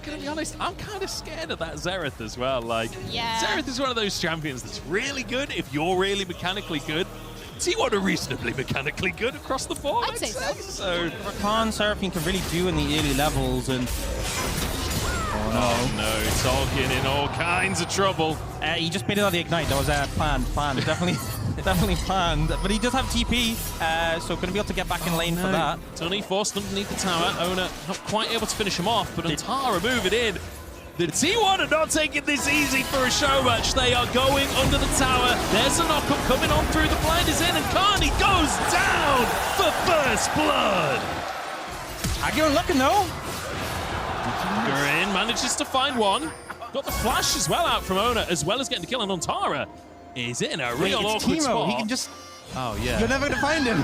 gonna be honest, I'm kind of scared of that Xerath as well. Like, yeah. Xerath is one of those champions that's really good if you're really mechanically good. T1 are reasonably mechanically good across the board, I'd say so. Rakan, Seraphine can really do in the early levels, and oh no, Tolkien in all kinds of trouble. He just baited out the Ignite. That was planned, definitely planned. But he does have TP, so going to be able to get back in lane for that. Tunny forced underneath the tower. Ona not quite able to finish him off, but Antara moving in. The T1 are not taking this easy for a show match. They are going under the tower. There's a knockup coming on through. The blind is in, and Karmine goes down for first blood. Aguirre looking though. Green manages to find one. Got the flash as well out from Ona, as well as getting the kill on Antara. Is in a real awkward spot. He can just... Oh, yeah. You're never going to find him.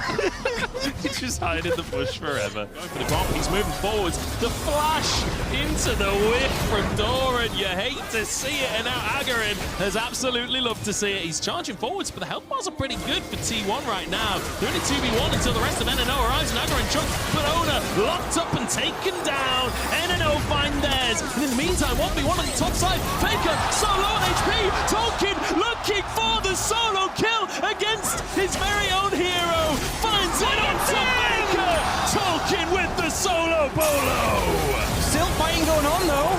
He's just hiding in the bush forever. Going for the bomb, he's moving forwards. The flash into the whip from Doran. You hate to see it, and now Agarin has absolutely loved to see it. He's charging forwards, but the health bars are pretty good for T1 right now. They're only 2v1 until the rest of NNO arrives, and Agarin chunks, but Ona locked up and taken down. NNO find theirs. And in the meantime, 1v1 on the top side. Faker, solo on HP. Tolkien looking for the solo kill against his very own hero. Finds it onto Faker. Tolkien with the solo bolo. Still fighting going on though.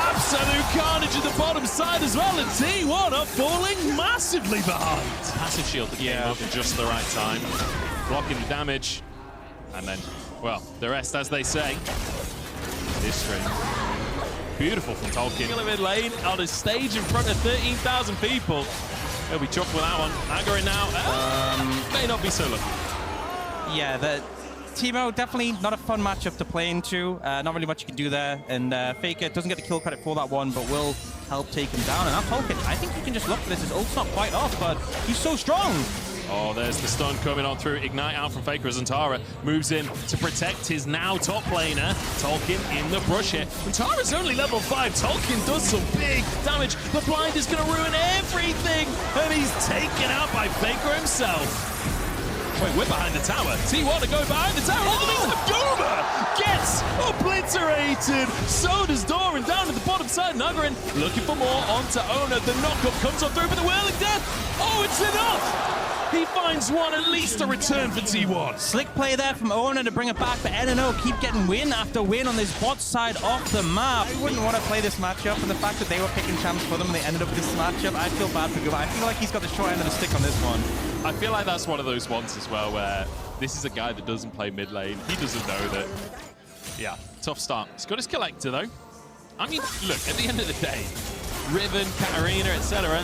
Absolute carnage at the bottom side as well, and T1 are falling massively behind. Passive shield that came up at just the right time. Blocking the damage. And then, well, the rest, as they say, is string. Beautiful from Tolkien. Kill him in lane on a stage in front of 13,000 people. He'll be chuffed with that one. Agarin now may not be so lucky. Yeah, the Teemo definitely not a fun matchup to play into. Not really much you can do there. And Faker doesn't get the kill credit for that one, but will help take him down. And now Tolkien, I think you can just look for this. His ult's not quite off, but he's so strong. Oh, there's the stun coming on through. Ignite out from Faker as Antara moves in to protect his now top laner. Tolkien in the brush here. Antara's only level 5. Tolkien does some big damage. The blind is going to ruin everything. And he's taken out by Faker himself. Wait, we're behind the tower. T1 to go behind the tower. Oh, Duma gets obliterated. So does Doran down at the bottom side. Agarin looking for more onto Ona. The knockup comes on through for the whirling death. Oh, it's enough. He finds one, at least a return for T1. Slick play there from Ona to bring it back, but NNO keep getting win after win on this bot side off the map. I wouldn't want to play this matchup, and the fact that they were picking champs for them and they ended up with this matchup, I feel bad for Guba. I feel like he's got the short end of the stick on this one. I feel like that's one of those ones as well where this is a guy that doesn't play mid lane. He doesn't know that. Yeah, tough start. He's got his collector though. I mean, look, at the end of the day, Riven, Katarina, etc.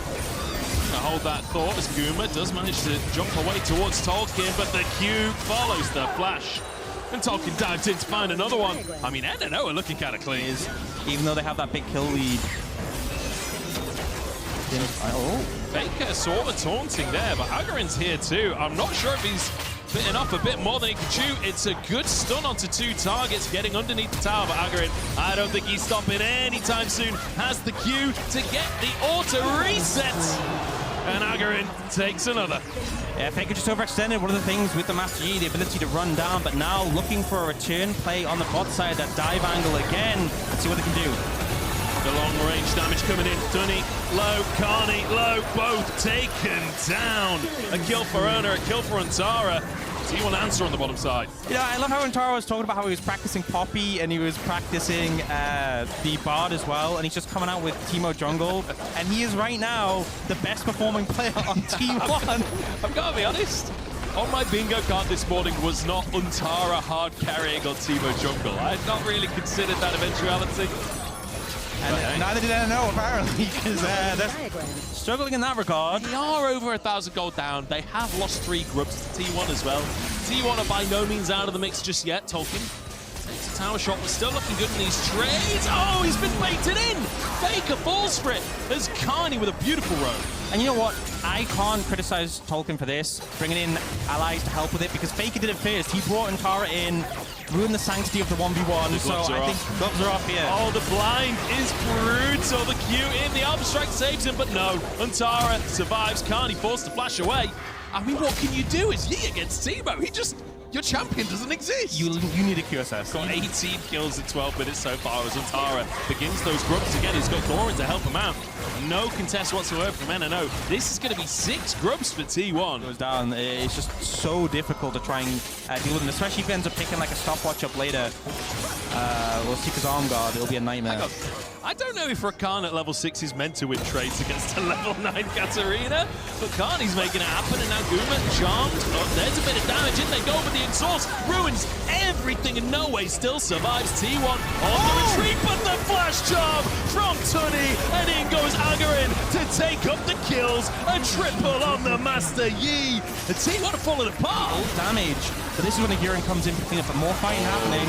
Hold that thought as Guma does manage to jump away towards Tolkien, but the Q follows the flash. And Tolkien dives in to find another one. I mean, NNO are looking kind of clean. Even though they have that big kill lead. Oh, Faker sort of taunting there, but Agarin's here too. I'm not sure if he's bitten off a bit more than he can chew. It's a good stun onto 2 targets, getting underneath the tower, but Agarin, I don't think he's stopping anytime soon. Has the Q to get the auto reset. And Agarin takes another. Yeah, Faker just overextended. One of the things with the Master Yi, the ability to run down, but now looking for a return play on the bot side, that dive angle again. Let's see what they can do. The long range damage coming in. Dunny, low, Carney, low, both taken down. A kill for Ona, a kill for Antara. T1 answer on the bottom side. Yeah, I love how Antara was talking about how he was practicing Poppy and he was practicing the Bard as well, and he's just coming out with Teemo Jungle, and he is right now the best performing player on T1. I've got to be honest. On my bingo card this morning was not Antara hard carrying on Teemo Jungle. I had not really considered that eventuality. And neither did NNO, apparently, because they're struggling in that regard. They are over 1,000 gold down. They have lost 3 grubs to T1 as well. T1 are by no means out of the mix just yet. Tolkien takes a tower shot, but still looking good in these trades. Oh, he's been baited in. Faker falls for it. There's Karni with a beautiful roam. And you know what? I can't criticize Tolkien for this, bringing in allies to help with it, because Faker did it first. He brought Antara in, ruined the sanctity of the 1v1, so I think gloves are off here. Oh, the blind is brutal. The Q in, the Alpha Strike saves him, but no. Antara survives. Karni forced to flash away. I mean, what can you do? It's Yi against Teemo. He just your champion doesn't exist. You need a QSS. Got 18 kills in 12 minutes so far as Antara begins those grubs again. He's got Doran to help him out. No contest whatsoever from NNO. This is going to be 6 grubs for T1. Goes down. It's just so difficult to try and deal with him, especially if he ends up picking like a stopwatch up later. We'll see his arm guard. It'll be a nightmare. I don't know if Rakan at level 6 is meant to win trades against a level 9 Katarina, but Carney's making it happen, and now Guma charmed. Oh, there's a bit of damage in. They go for the exhaust, ruins everything, and no way still survives T1 on the retreat, but the flash charm from Tunny, and in goes Agarin to take up the kills. A triple on the Master Yi. The T1 are falling apart. Damage. But this is when the Gurren comes in picking up, but more fighting happening.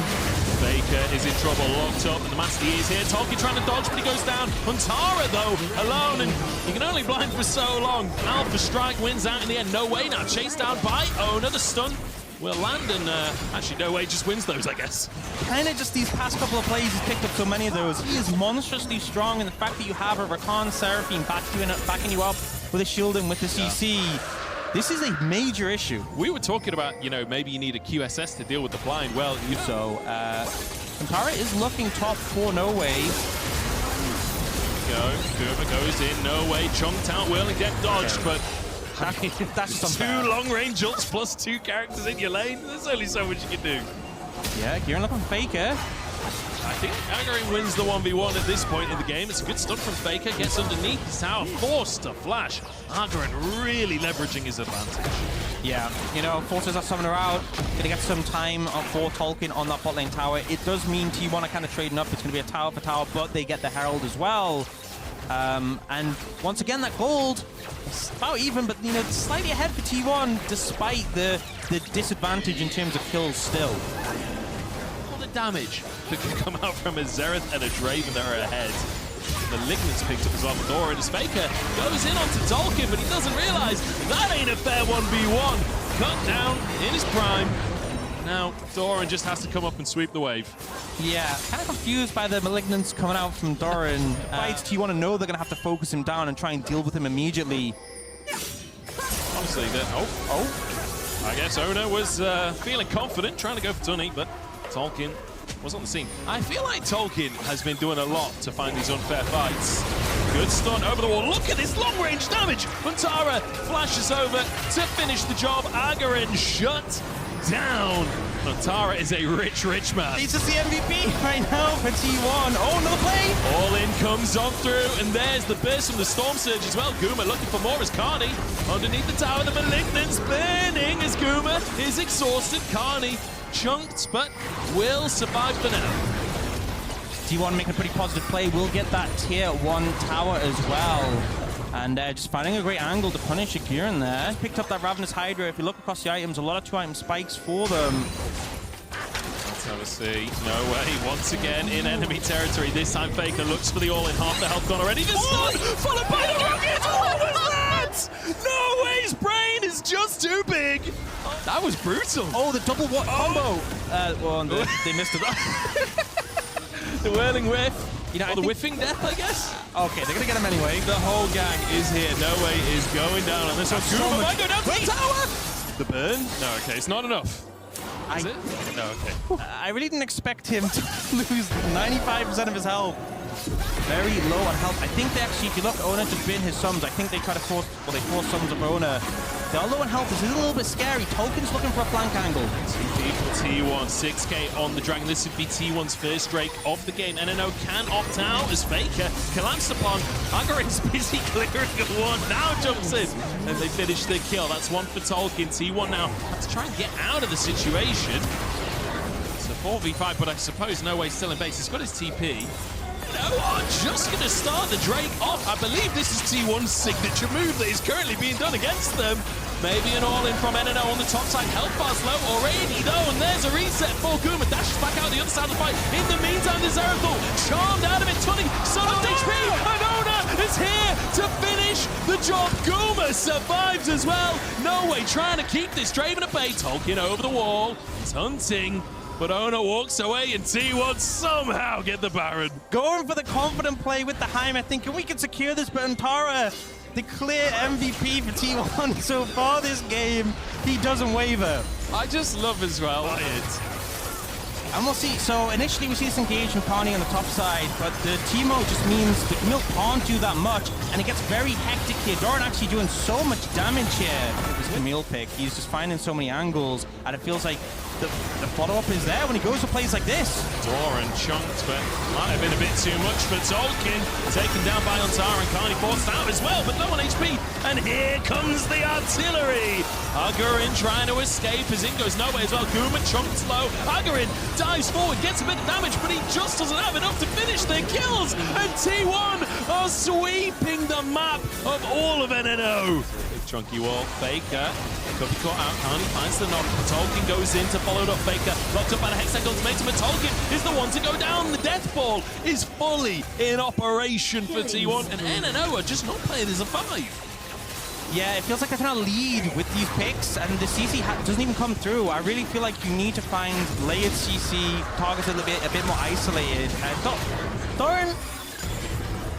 Faker is in trouble, locked up, and the Master Yi is here. Tolkien trying to dodge, but he goes down. Antara, though, alone, and he can only blind for so long. Alpha Strike wins out in the end. No way now, chased down by Ona. The stun will land, and actually, No Way just wins those, I guess. Kind of just these past couple of plays, he's picked up so many of those. He is monstrously strong, and the fact that you have a Rakan Seraphine backing you up with a shield and with the CC, this is a major issue. We were talking about, you know, maybe you need a QSS to deal with the blind. Well, So, Antara is looking top for No Way. Guma goes in, No Way, chunked out, Whirling Death dodged, but I mean, That's 2 long-range ults plus 2 characters in your lane. There's only so much you can do. Yeah, Gurren looking Faker. I think Agarin wins the 1v1 at this point in the game. It's a good stun from Faker, gets underneath his tower, forced to flash. Agarin really leveraging his advantage. Yeah, you know, forces that summoner out, gonna get some time for Tolkien on that bot lane tower. It does mean T1 are kind of trading up. It's gonna be a tower for tower, but they get the Herald as well. And once again, that gold, it's about even, but you know, slightly ahead for T1, despite the disadvantage in terms of kills still. All the damage that can come out from a Xerath and a Draven that are ahead. Malignant's picked up as well for Doran as Faker goes in onto Tolkien, but he doesn't realize that ain't a fair 1v1. Cut down in his prime. Now, Doran just has to come up and sweep the wave. Yeah, kind of confused by the Malignants coming out from Doran. Fights T1 and know they're going to have to focus him down and try and deal with him immediately. Honestly, I guess Ona was feeling confident, trying to go for Tunny, but Tolkien was on the scene. I feel like Tolkien has been doing a lot to find these unfair fights. Good stun over the wall. Look at this long-range damage. Antara flashes over to finish the job. Agarin shut down. Antara is a rich, rich man. He's just the MVP right now for T1. Oh, another play! All in comes on through, and there's the burst from the Storm Surge as well. Guma looking for more as Carney underneath the tower. The Malignant's burning as Guma is exhausted. Carney chunked, but will survive for now. T1 making a pretty positive play. Will get that tier 1 tower as well. And just finding a great angle to punish Gurren there. Picked up that Ravenous Hydra. If you look across the items, a lot of 2-item spikes for them. Let's have a see. No Way once again in enemy territory. This time Faker looks for the all-in. Half the health gone already. The stun followed by the rocket. What was that? No Way's brain is just too big. That was brutal. Oh, the double combo. Well, they missed it. The whirling whiff. You know, or the whiffing death, I guess. Okay, they're gonna get him anyway. The whole gang is here. No Way is going down on this one. Guma might go down to the tower. The burn? No, okay, it's not enough. Is it? No, okay. I really didn't expect him to lose 95% of his health. Very low on health. I think they actually, if you look, Ona just bin his sums. I think they try to force, well, they force sums of Ona. They're low on health. This is a little bit scary. Tolkien's looking for a flank angle. T1, 6k on the Dragon. This would be T1's first Drake of the game. NNO can opt out as Faker collapsed upon. Agarin's busy clearing a 1. Now jumps in. And they finish the kill. That's 1 for Tolkien. T1 now has to try and get out of the situation. It's a 4v5, but I suppose No Way's still in base. He's got his TP. No, just going to start the Drake off. I believe this is T1's signature move that is currently being done against them. Maybe an all-in from NNO on the top side. Health bar's low already, though, and there's a reset for Guma. Dashes back out the other side of the fight. In the meantime, the Xerath charmed out of it. Tunning, son of HP, and Ona is here to finish the job. Guma survives as well. No Way trying to keep this Draven at bay. Tolkien over the wall. He's hunting. But Ona walks away, and T1 somehow get the Baron. Going for the confident play with the Heimer, thinking we can secure this, but Antara, the clear MVP for T1 so far this game, he doesn't waver. I just love as well. And we'll see. So initially we see this engage from Karmine on the top side, but the Teemo just means the Camille can't do that much, and it gets very hectic here. Doran actually doing so much damage here with this Camille pick. He's just finding so many angles, and it feels like the follow-up is there when he goes to plays like this. Doran chunked, but might have been a bit too much for Tolkien. Taken down by Antara, and Karmine forced out as well, but no one HP. And here comes the artillery. Agarin trying to escape as in goes nowhere as well. Guma chunked low. Agarin dives forward, gets a bit of damage, but he just doesn't have enough to finish their kills. And T1 are sweeping the map of all of NNO. Big chunky wall. Faker could be caught out. Karmine finds the knock. Tolkien goes in to follow it up. Faker locked up by the Hextech ultimatum, but Tolkien is the one to go down. The death ball is fully in operation for T1, and NNO are just not playing as a 5. Yeah, it feels like they're trying to lead with these picks, and the CC doesn't even come through. I really feel like you need to find layered CC, targets a bit more isolated. Doran.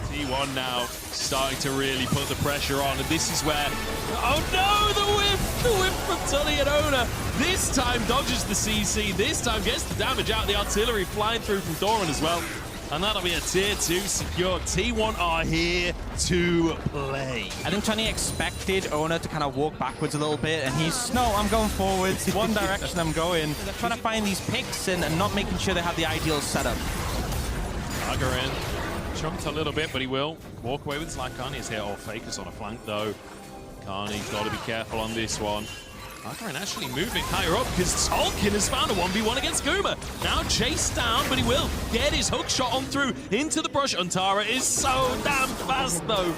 T1 now starting to really put the pressure on, and this is where, oh no, the whip from Tully and Ona. This time dodges the CC, this time gets the damage out, the artillery flying through from Doran as well. And that'll be a tier 2 secure. T1 are here to play. I think Tony expected Ona to kind of walk backwards a little bit, and he's, no, I'm going forwards. One direction I'm going. They're trying to find these picks and not making sure they have the ideal setup. Agarin chunked a little bit, but he will walk away with his life. Karmine is here. Oh, Faker's on a flank, though. Karmine's got to be careful on this one. Agarin actually moving higher up because Tolkien has found a 1v1 against Guma. Now chased down, but he will get his hook shot on through into the brush. Antara is so damn fast, though.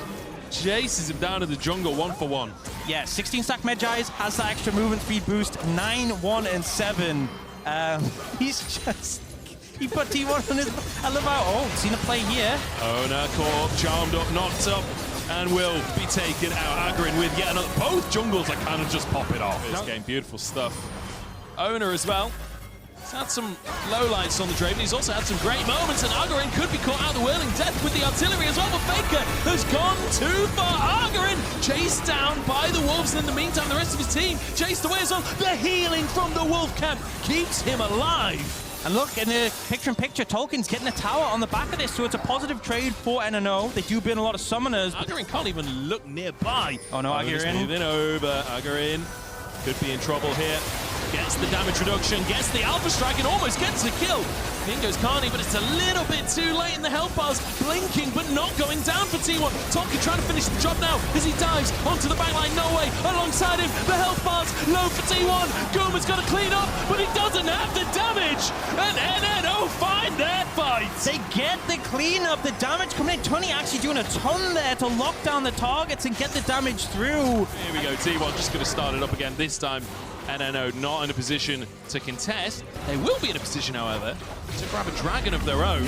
Chases him down to the jungle 1 for 1. Yeah, 16 stack Medjai's has that extra movement speed boost. 9, 1, and 7. He's just... He put T1 on his... I love how... Oh, seen a play here. Ona Corp charmed up, knocked up, and will be taken out. Agarin with yet another. Both jungles are kind of just popping off this game. Beautiful stuff. Ona as well. He's had some lowlights on the Draven. He's also had some great moments, and Agarin could be caught out of the whirling death with the artillery as well. But Faker has gone too far. Agarin chased down by the Wolves. In the meantime, the rest of his team chased away as well. The healing from the Wolf camp keeps him alive. And look, in the picture-in-picture, Tolkien's getting a tower on the back of this, so it's a positive trade for NNO. They do burn a lot of summoners. Agarin can't even look nearby. Oh no, Agarin. Moving over. Agarin could be in trouble here. Gets the damage reduction, gets the Alpha Strike, and almost gets the kill. In goes Karmine, but it's a little bit too late in the health bars. Blinking, but not going down for T1. Tolkien trying to finish the job now as he dives onto the backline. No way. Alongside him, the health bars low for T1. Guma's got to clean up, but he doesn't have the damage. And NNO find that fight. They get the cleanup. The damage coming in. Tony actually doing a ton there to lock down the targets and get the damage through. Here we go. T1 just going to start it up again. This time, NNO not in a position to contest. They will be in a position, however, to grab a dragon of their own.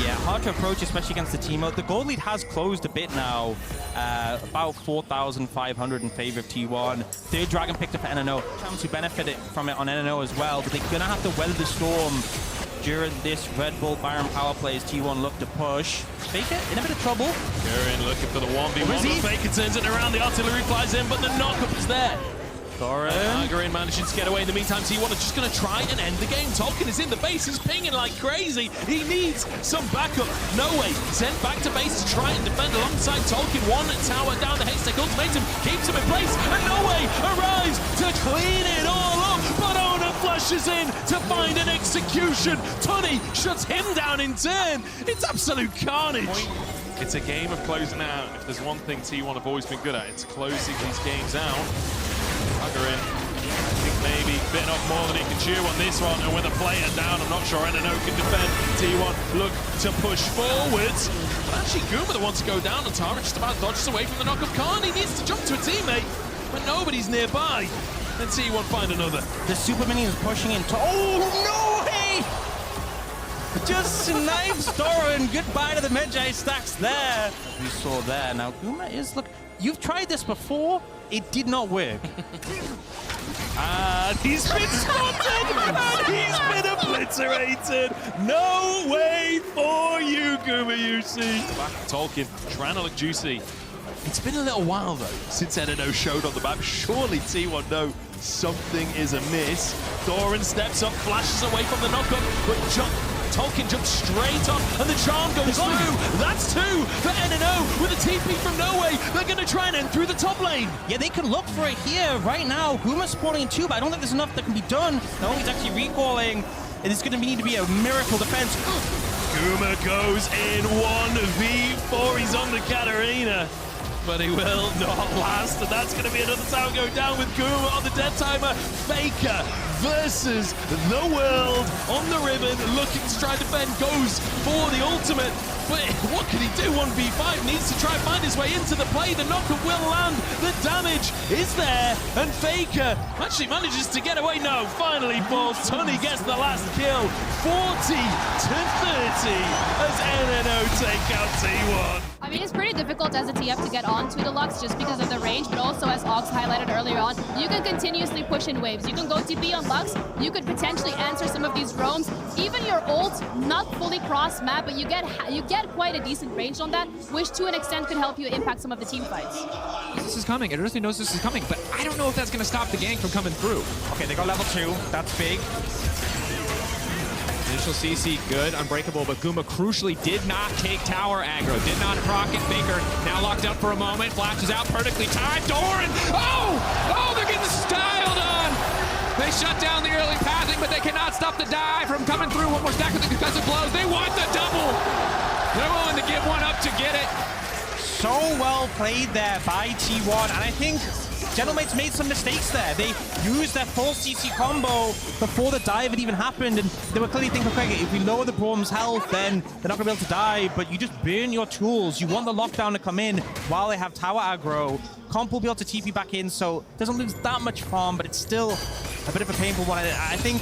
Yeah, hard to approach, especially against the Teemo. The gold lead has closed a bit now, about 4,500 in favor of T1. Third dragon picked up for NNO. Chance to benefit from it on NNO as well, but they're going to have to weather the storm during this Red Bull Byron power play as T1 look to push. Faker in a bit of trouble. Gurren looking for the 1v1. Faker turns it around, the artillery flies in, but the knockup is there. Agarin managing to get away. In the meantime, T1 are just going to try and end the game. Tolkien is in the base. He's pinging like crazy. He needs some backup. No way. Sent back to base to try and defend alongside Tolkien. One tower down. The Hextech ultimatum keeps him in place. And No Way arrives to clean it all up. But Ona flushes in to find an execution. Tony shuts him down in turn. It's absolute carnage. It's a game of closing out. If there's one thing T1 have always been good at, it's closing these games out. Agarin, I think maybe bitten off more than he can chew on this one, and with a player down, I'm not sure NNO can defend. T1 look to push forwards, but actually Guma the one to go down, and Tara just about dodges away from the knock of Khan. He needs to jump to a teammate, but nobody's nearby. Then T1 find another. The super minion is pushing in. Oh, no way! Just snipes Doran. Goodbye to the Medjai stacks there. We saw there. Now Guma is, look, you've tried this before. It did not work. And he's been spotted! And he's been obliterated! No way for you, Guma, you see! Back to Tolkien, trying to look juicy. It's been a little while, though, since NNO showed on the map. Surely T1 know something is amiss. Doran steps up, flashes away from the knockup, but Tolkien jumps straight up, and the charm goes through. That's 2 for NNO with a TP from Norway. They're going to try and end through the top lane. Yeah, they could look for it here right now. Guma's spawning in 2, but I don't think there's enough that can be done. No, he's actually recalling, and it's going to need to be a miracle defense. Guma goes in 1v4. He's on the Katarina, but he will not last, and that's going to be another tower going down with Guma on the death timer. Faker versus the world on the ribbon, looking to try to defend, goes for the ultimate, but what can he do? 1v5, needs to try and find his way into the play. The knockup will land, the damage is there, and Faker actually manages to get away. No, finally falls. Tunney gets the last kill, 40 to 30 as NNO take out T1. I mean, it's pretty difficult as a TF to get onto the Lux just because of the range, but also as Ox highlighted earlier on, you can continuously push in waves. You can go TP on Lux, you could potentially answer some of these roams. Even your ult, not fully cross map, but you get quite a decent range on that, which to an extent could help you impact some of the team fights. This is coming. Everybody knows this is coming, but I don't know if that's going to stop the gang from coming through. Okay, they got level 2. That's big. Initial CC, good, unbreakable, but Guma crucially did not take tower aggro, did not proc it. Faker now locked up for a moment, flashes out perfectly timed. Doran! Oh, they're getting styled on! They shut down the early pathing, but they cannot stop the dive from coming through. One more stack of the concussive blows. They want the double! They're willing to give one up to get it. So well played there by T1, and I think Gentlemates made some mistakes there. They used their full CC combo before the dive had even happened, and they were clearly thinking, okay, if we lower the Braum's health, then they're not going to be able to dive, but you just burn your tools. You want the lockdown to come in while they have tower aggro. Comp will be able to TP back in, so it doesn't lose that much farm, but it's still a bit of a painful one. I think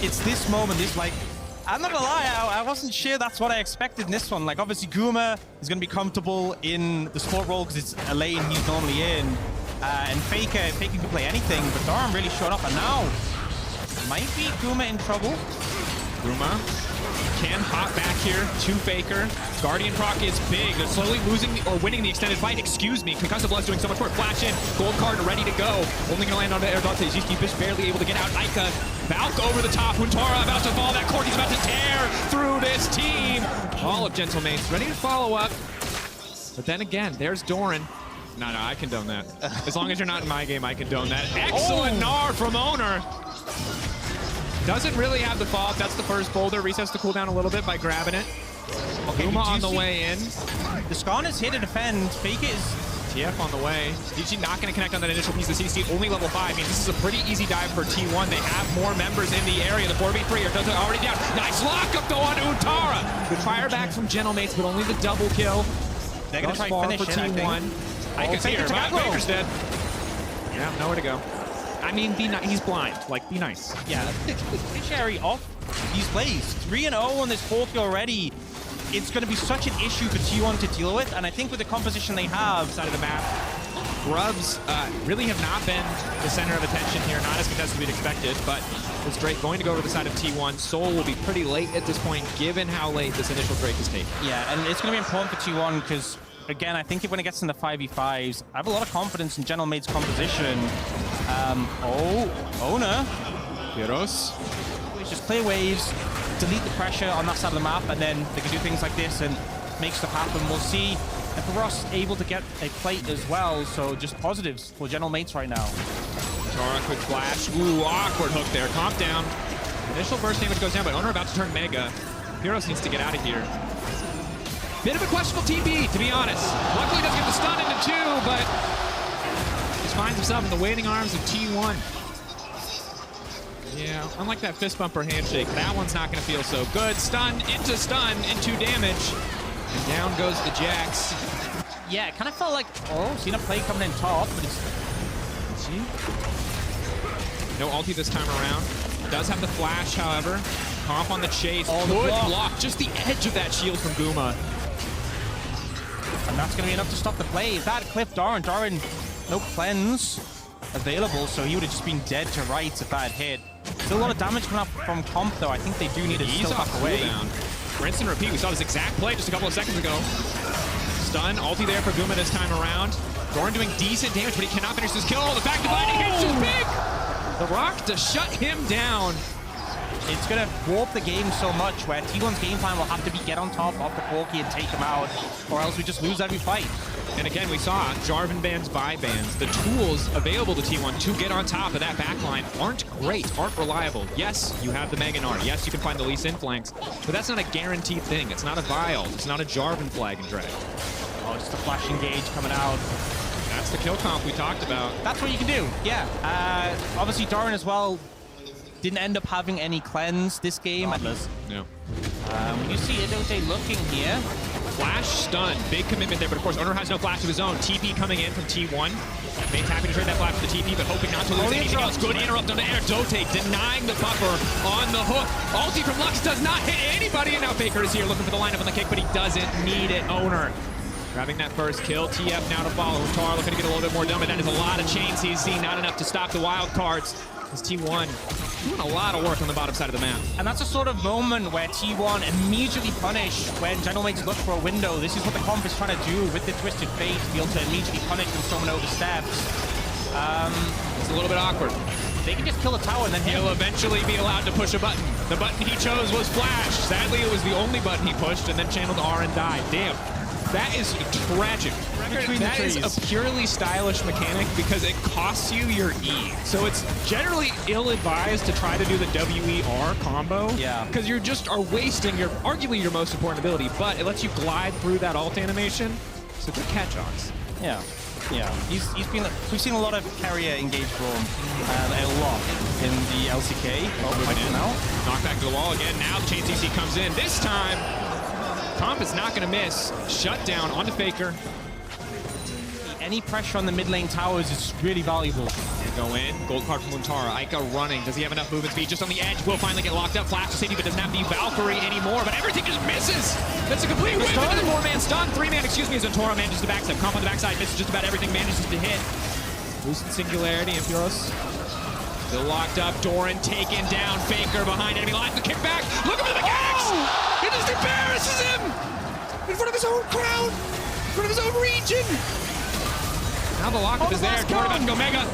it's this moment, I'm not gonna lie, I wasn't sure that's what I expected in this one. Like, obviously, Guma is gonna be comfortable in the support role because it's a lane he's normally in. And Faker can play anything, but Doran really showed up, and now might be Guma in trouble. Guma can hop back here to Faker. Guardian proc is big. They're slowly losing or winning the extended fight. Excuse me. Concussive Blood's doing so much work. Flash in. Gold card ready to go. Only gonna land on the Erdate. Zizki barely able to get out. Ica. Valk over the top. Huntara about to fall. That Corky's about to tear through this team. All of Gentlemates ready to follow up. But then again, there's Doran. No, I condone that. As long as you're not in my game, I condone that. Excellent Gnar from Owner. Doesn't really have the fall. That's the first boulder. Resets the cooldown a little bit by grabbing it. Okay, Guma on the way in. The Skarn is here to defend. Faker is... TF on the way. DG not going to connect on that initial piece of CC. Only level 5 means this is a pretty easy dive for T1. They have more members in the area. The 4v3 are already down. Nice lockup though on Untara. Good fire back from Gentlemates, but only the double kill. They're going to try and finish for T1. Ica's here. Faker's dead. Yeah, nowhere to go. I mean, he's blind. Like, be nice. Yeah, Sherry off these plays. 3-0 on this 4K already. It's going to be such an issue for T1 to deal with, and I think with the composition they have... Side of the map, Grubs really have not been the center of attention here. Not as contested as we'd expected, but it's Drake going to go over the side of T1. Soul will be pretty late at this point, given how late this initial Drake is taken. Yeah, and it's going to be important for T1 because... Again, I think when it gets into 5v5s, I have a lot of confidence in Gentlemate's composition. Owner. Gyros. Just clear waves, delete the pressure on that side of the map, and then they can do things like this and make stuff happen. We'll see if Ross able to get a plate as well, so just positives for Gentlemates right now. Tara, quick flash. Ooh, awkward hook there. Comp down. Initial burst damage goes down, but Owner about to turn Mega. Pyros needs to get out of here. Bit of a questionable TP, to be honest. Luckily doesn't get the stun into 2, but just finds himself in the waiting arms of T1. Yeah, unlike that fist bumper handshake, that one's not going to feel so good. Stun, into damage. And down goes the Jax. Yeah, it kind of felt like, seen a play coming in top, but it's... See? No ulti this time around. Does have the flash, however. Comp on the chase. Good block. Just the edge of that shield from Guma. And that's going to be enough to stop the play. If that clipped Doran, no cleanse available, so he would have just been dead to rights if that had hit. Still a lot of damage coming up from Comp, though. I think they do need to still back away. Rinse and repeat. We saw this exact play just a couple of seconds ago. Stun, ulti there for Guma this time around. Doran doing decent damage, but he cannot finish this kill. The back divide hits is big! the rock to shut him down. It's going to warp the game so much where T1's game plan will have to be get on top of the Corki and take him out, or else we just lose every fight. And again, we saw Jarvan bans, buy bans. The tools available to T1 to get on top of that backline aren't great, aren't reliable. Yes, you have the Mega Gnar. Yes, you can find the Lee Sin flanks, but that's not a guaranteed thing. It's not a Vile. It's not a Jarvan flag and drag. Oh, just a flash engage coming out. That's the kill comp we talked about. That's what you can do, yeah. Obviously, Doran as well didn't end up having any cleanse this game. No. You see Idote looking here. Flash stun, big commitment there, but of course Owner has no flash of his own. TP coming in from T1. Main's happy to trade that flash for the TP, but hoping not to lose anything else. Good interrupt on the air. Dote denying the buffer on the hook. Ulti from Lux does not hit anybody, and now Faker is here looking for the lineup on the kick, but he doesn't need it. Owner grabbing that first kill. TF now to follow. Tar looking to get a little bit more done, but that is a lot of chains he's seen, not enough to stop the wild cards. As T1 doing a lot of work on the bottom side of the map. And that's a sort of moment where T1 immediately punish when General Mates look for a window. This is what the comp is trying to do with the Twisted Fate, to be able to immediately punish when someone oversteps. It's a little bit awkward. They can just kill a tower and then he'll eventually be allowed to push a button. The button he chose was Flash. Sadly, it was the only button he pushed and then channeled R and died. Damn. That is tragic. That is a purely stylish mechanic because it costs you your E. So it's generally ill-advised to try to do the WER combo. Yeah. Because you just are wasting your, arguably your most important ability, but it lets you glide through that ult animation. So good catch, Ox. Yeah. Yeah. He's been. We've seen a lot of carrier engage Braum, a lot in the LCK. Oh, knock back to the wall again. Now the chain CC comes in. This time, Comp is not going to miss. Shutdown onto Faker. Any pressure on the mid lane towers is really valuable. Go in. Gold card from Luntara. Aika running. Does he have enough movement speed? Just on the edge. Will finally get locked up. Flash to safety, but doesn't have the Valkyrie anymore. But everything just misses. That's a complete win. Another 4-man stun. 3-man, excuse me, as Luntara manages to backstep. Comp on the backside. Misses just about everything. Manages to hit. Boosted Singularity. Impulse. Still locked up. Doran taken down. Faker behind enemy line. The kickback. Look at the gags. It just embarrasses him. In front of his own crowd. In front of his own region. Now the lockup is there. Doran about to go mega.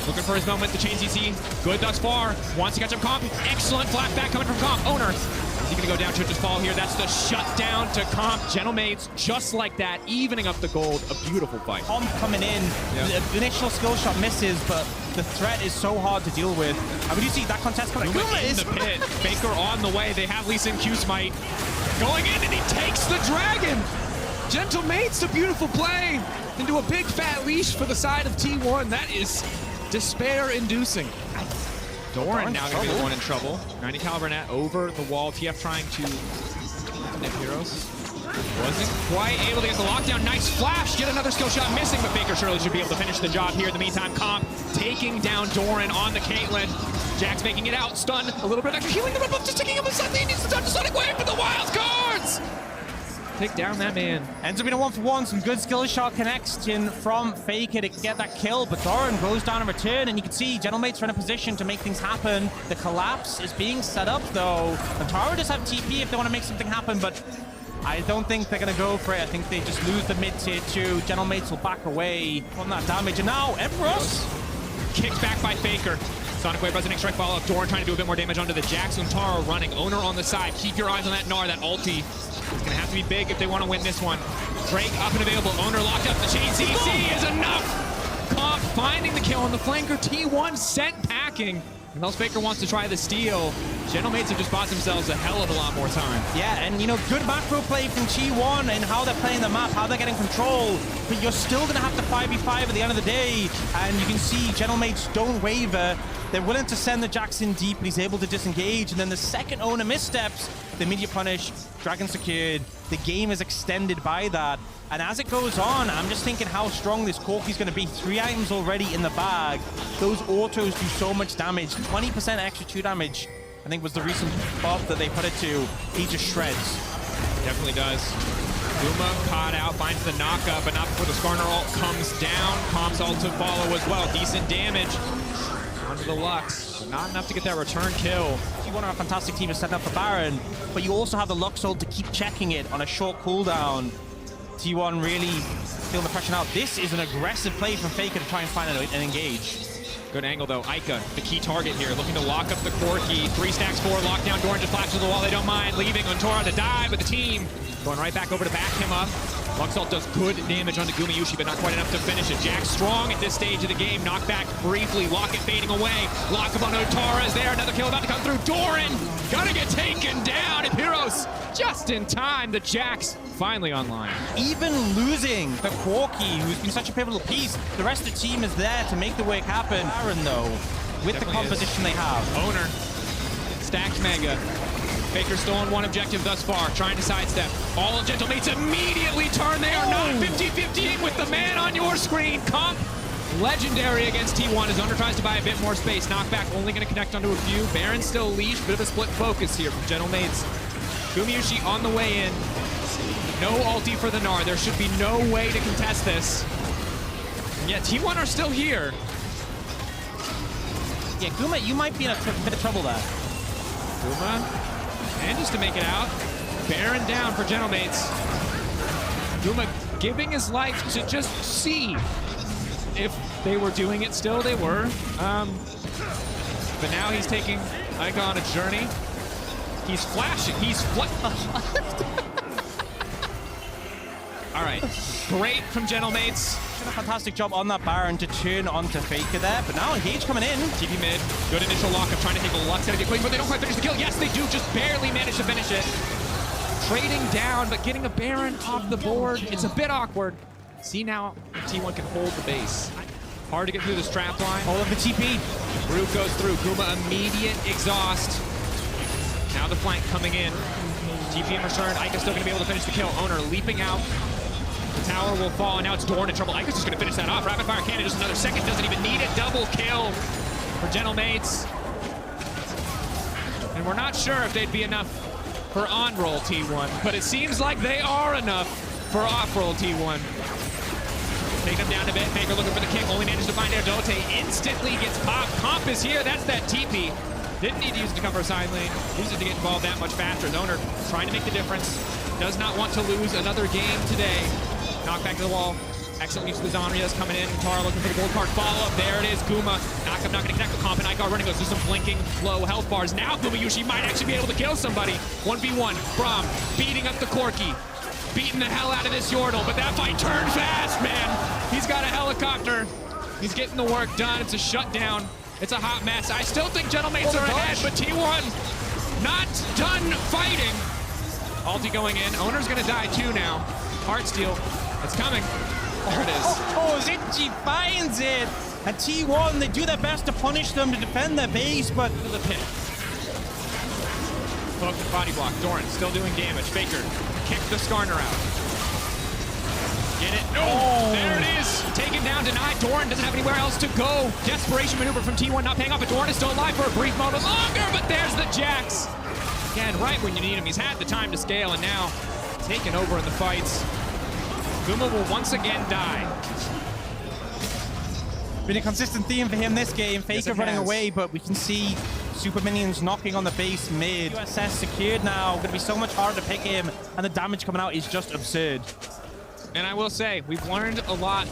Looking for his moment. The chain CC. Good thus far. Wants to catch up Comp. Excellent flat back coming from Comp. Owner. Is he going to go down? Should just fall here. That's the shutdown to Comp. Gentlemates just like that. Evening up the gold. A beautiful fight. Comp coming in. Yeah. The initial skill shot misses, but the threat is so hard to deal with. I mean, you see that contest coming in the pit. Faker on the way. They have Lee Sin Q smite. Going in and he takes the dragon. Gentlemates, a beautiful play into a big fat leash for the side of T1. That is despair-inducing. Doran now going to be the one in trouble. 90 caliber net over the wall. TF trying to net heroes. Wasn't quite able to get the lockdown. Nice flash. Get another skill shot missing, but Faker surely should be able to finish the job here. In the meantime, Comp taking down Doran on the Caitlyn. Jax making it out. Stun a little bit. Actually healing the red buff. Just taking him inside. He needs to touch the Sonic Wave for the wild cards. Take down that man. Ends up being a 1-for-1. Some good skill shot connection from Faker to get that kill, but Doran goes down in return, and you can see Gentlemates are in a position to make things happen. The collapse is being set up, though. And Tara does have TP if they want to make something happen, but I don't think they're going to go for it. I think they just lose the mid tier 2. Gentlemates will back away from that damage. And now, Empress kicked back by Faker. Sonic Wave Resonant Strike follow-up. Doran trying to do a bit more damage onto the Jax. Tara running. Owner on the side. Keep your eyes on that Gnar, that ulti. It's going to have to be big if they want to win this one. Drake up and available. Owner locked up. The chain CC is enough. Comp finding the kill on the flanker. T1 sent packing. Unless Faker wants to try the steal, Gentlemates have just bought themselves a hell of a lot more time. Yeah, and you know, good macro play from T1 and how they're playing the map, how they're getting control, but you're still going to have to 5v5 at the end of the day, and you can see Gentlemates don't waver. They're willing to send the Jackson deep, but he's able to disengage, and then the second Owner missteps, the immediate punish, Dragon secured, the game is extended by that. And as it goes on, I'm just thinking how strong this Corki's going to be. 3 items already in the bag. Those autos do so much damage. 20% extra 2 damage, I think was the recent buff that they put it to. He just shreds. Definitely does. Uma caught out, finds the knockup, but not before the Skarner ult comes down. Comp's ult to follow as well. Decent damage onto the Lux, but not enough to get that return kill. T1 are a fantastic team to set up for Baron, but you also have the Lux ult to keep checking it on a short cooldown. T1 really feeling the pressure now. This is an aggressive play from Faker to try and find an engage. Good angle though. Ica, the key target here, looking to lock up the core key. 3 stacks, 4, lockdown. Doran just flashes the wall. They don't mind. Leaving Untora to dive, but the team going right back over to back him up. Luxalt does good damage onto Gumayusi, but not quite enough to finish it. Jack strong at this stage of the game. Knock back briefly. Locket fading away. Lock up on Otara is there. Another kill about to come through. Doran gonna get taken down. And Heroes just in time. The Jack's finally online. Even losing the Corky, who's been such a pivotal piece, the rest of the team is there to make the work happen. Aaron, though, with the composition they have. Owner, stacked Mega. Faker stolen one objective thus far, trying to sidestep. All of Gentlemates immediately turn. They are not 50-50 with the man on your screen. Comp, legendary against T1 as Owner tries to buy a bit more space. Knockback only going to connect onto a few. Baron still leashed, bit of a split focus here from Gentlemates. Gumayusi on the way in. No ulti for the Gnar. There should be no way to contest this. And yet T1 are still here. Yeah, Guma, you might be in a bit of trouble there. Guma manages to make it out. Baron down for Gentlemates. Guma giving his life to just see if they were doing it still. They were. But now he's taking Ica on a journey. He's flashing. He's All right. Great from Gentlemates. Did a fantastic job on that Baron to turn onto Faker there, but now Engage coming in. TP mid. Good initial lockup, trying to take a Lux out of the equation, but they don't quite finish the kill. Yes, they do. Just barely manage to finish it. Trading down, but getting a Baron off the board. It's a bit awkward. See now, T1 can hold the base. Hard to get through this trap line. All of the TP. Root goes through. Guma immediate exhaust. Now the flank coming in. TP in return. Ica's still going to be able to finish the kill. Owner leaping out. The tower will fall, and now it's Doran in trouble. Ica's just going to finish that off. Rapid fire cannon, just another second. Doesn't even need it. Double kill for Gentlemates. And we're not sure if they'd be enough for on-roll T1, but it seems like they are enough for off-roll T1. Take them down a bit. Faker looking for the king. Only managed to find Erdote. Instantly gets popped. Comp is here. That's that TP. Didn't need to use it to cover a side lane. Used it to get involved that much faster. Owner trying to make the difference. Does not want to lose another game today. Knock back to the wall. Excellent use of the Zonrias coming in. Tara looking for the gold card follow-up. There it is. Guma. Knock up, not going to connect with Comp, and Ica running goes through some blinking low health bars. Now Gumayusi might actually be able to kill somebody. 1v1. Braum beating up the Corky. Beating the hell out of this Yordle, but that fight turned fast, man. He's got a helicopter. He's getting the work done. It's a shutdown. It's a hot mess. I still think Gentlemates are ahead, but T1 not done fighting. Ulti going in. Owner's going to die too now. Heartsteel. It's coming. There it is. Oh, Zitchi finds it. And T1, they do their best to punish them, to defend their base, but To the pit. Hook, body block. Doran still doing damage. Faker kick the Skarner out. Get it? No! Oh. There it is! Taken down, denied. Doran doesn't have anywhere else to go. Desperation maneuver from T1 not paying off, but Doran is still alive for a brief moment longer, but there's the Jax. Again, right when you need him. He's had the time to scale, and now taken over in the fights. Guma will once again die. Been a consistent theme for him this game. Faker running away, but we can see super minions knocking on the base mid. USS secured now. Going to be so much harder to pick him, and the damage coming out is just absurd. And I will say, we've learned a lot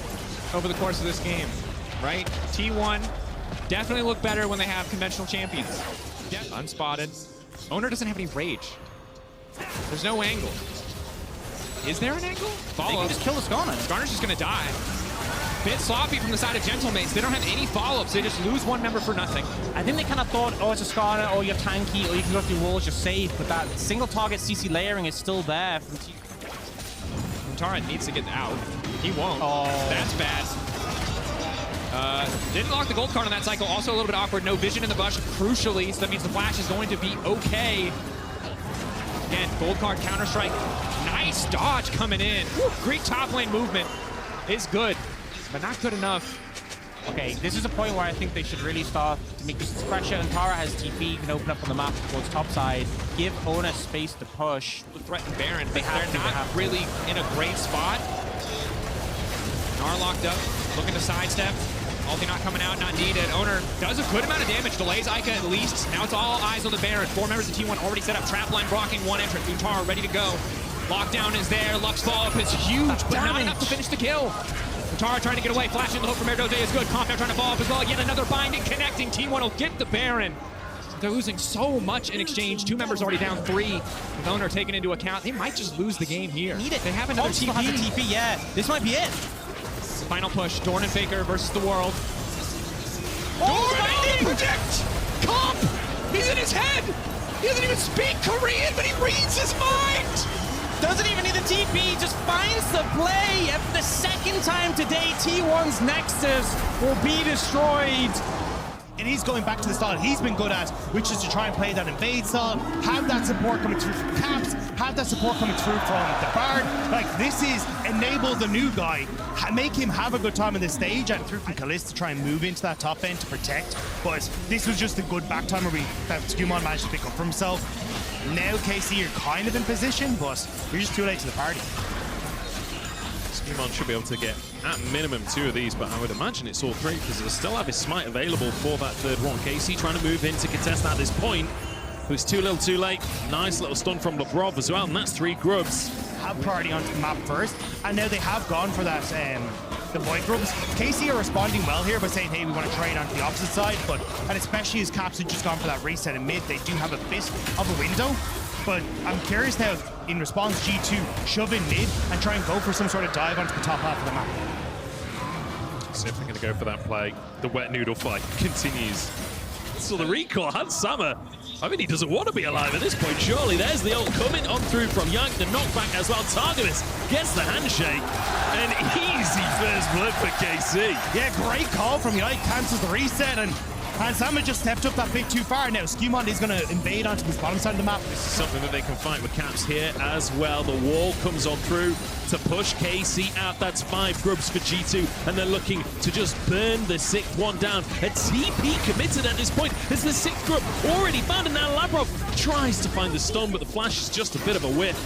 over the course of this game, right? T1 definitely look better when they have conventional champions. Unspotted. Owner doesn't have any rage. There's no angle. Is there an angle? They can just kill the Skarner. Skarner's just going to die. Bit sloppy from the side of Gentlemates. They don't have any follow-ups. They just lose one member for nothing. I think they kind of thought, oh, it's a Skarner, or you're tanky, or you can go through walls, you're safe, but that single target CC layering is still there. Tara needs to get out. He won't. Oh. That's bad. Didn't lock the gold card on that cycle. Also a little bit awkward. No vision in the bush, crucially, so that means the flash is going to be okay. Again, gold card, Counter-Strike. Nice dodge coming in. Woo, Greek top lane movement is good, but not good enough. Okay, this is a point where I think they should really start to make this pressure, and Tara has TP, can open up on the map towards top side, give Owner space to push. Threaten Baron, but they're not really in a great spot. Gnar locked up, looking to sidestep. Ulti not coming out, not needed. Owner does a good amount of damage, delays Ica at least. Now it's all eyes on the Baron. 4 members of T1 already set up, trap line blocking one entrant. Utara ready to go. Lockdown is there, Lux follow-up is huge, but not enough to finish the kill. Tara trying to get away. Flash in the hook from Erdo Day is good. Comp now trying to follow up as well. Yet another binding, connecting. Team 1 will get the Baron. They're losing so much in exchange. 2 members already down 3. With owner taken into account, they might just lose the game here. Need it. They have another Also TP. has a TP, yeah. This might be it. Final push. Dorn and Faker versus the world. Oh, binding! Predict! Comp! He's in his head! He doesn't even speak Korean, but he reads his mind! Doesn't even need the TP, just finds the play. And for the second time today, T1's Nexus will be destroyed. And he's going back to the style he's been good at, which is to try and play that invade style, have that support coming through from Caps, have that support coming through from the Bard. Like, this is enable the new guy, make him have a good time on this stage, and through from Kalista to try and move into that top end to protect. But this was just a good back timer that Skewmon managed to pick up for himself. Now, KC, you're kind of in position, but you're just too late to the party. Skewmon should be able to get at minimum 2 of these, but I would imagine it's all 3 because he'll still have his smite available for that third one. KC trying to move in to contest at this point. It was too little too late. Nice little stun from Lebrov as well, and that's 3 grubs. Have priority onto the map first, and now they have gone for that, the void grubs. KC are responding well here by saying, hey, we want to trade onto the opposite side, and especially as Caps have just gone for that reset in mid, they do have a bit of a window. But I'm curious now, in response, G2 shove in mid and try and go for some sort of dive onto the top half of the map. So if they're going to go for that play, the wet noodle fight continues. So the recall, Hans Sammer, I mean, he doesn't want to be alive at this point, surely. There's the ult coming on through from Yank, the knockback as well. Targamas gets the handshake, and easy first blood for KC. Yeah, great call from Yank, cancels the reset, and Sammer just stepped up that bit too far. Now, Skewmon is going to invade onto this bottom side of the map. This is something that they can fight with Caps here as well. The wall comes on through to push KC out. That's 5 grubs for G2, and they're looking to just burn the 6th one down. A TP committed at this point as the 6th grub already found, and now Labrov tries to find the stun, but the flash is just a bit of a whiff.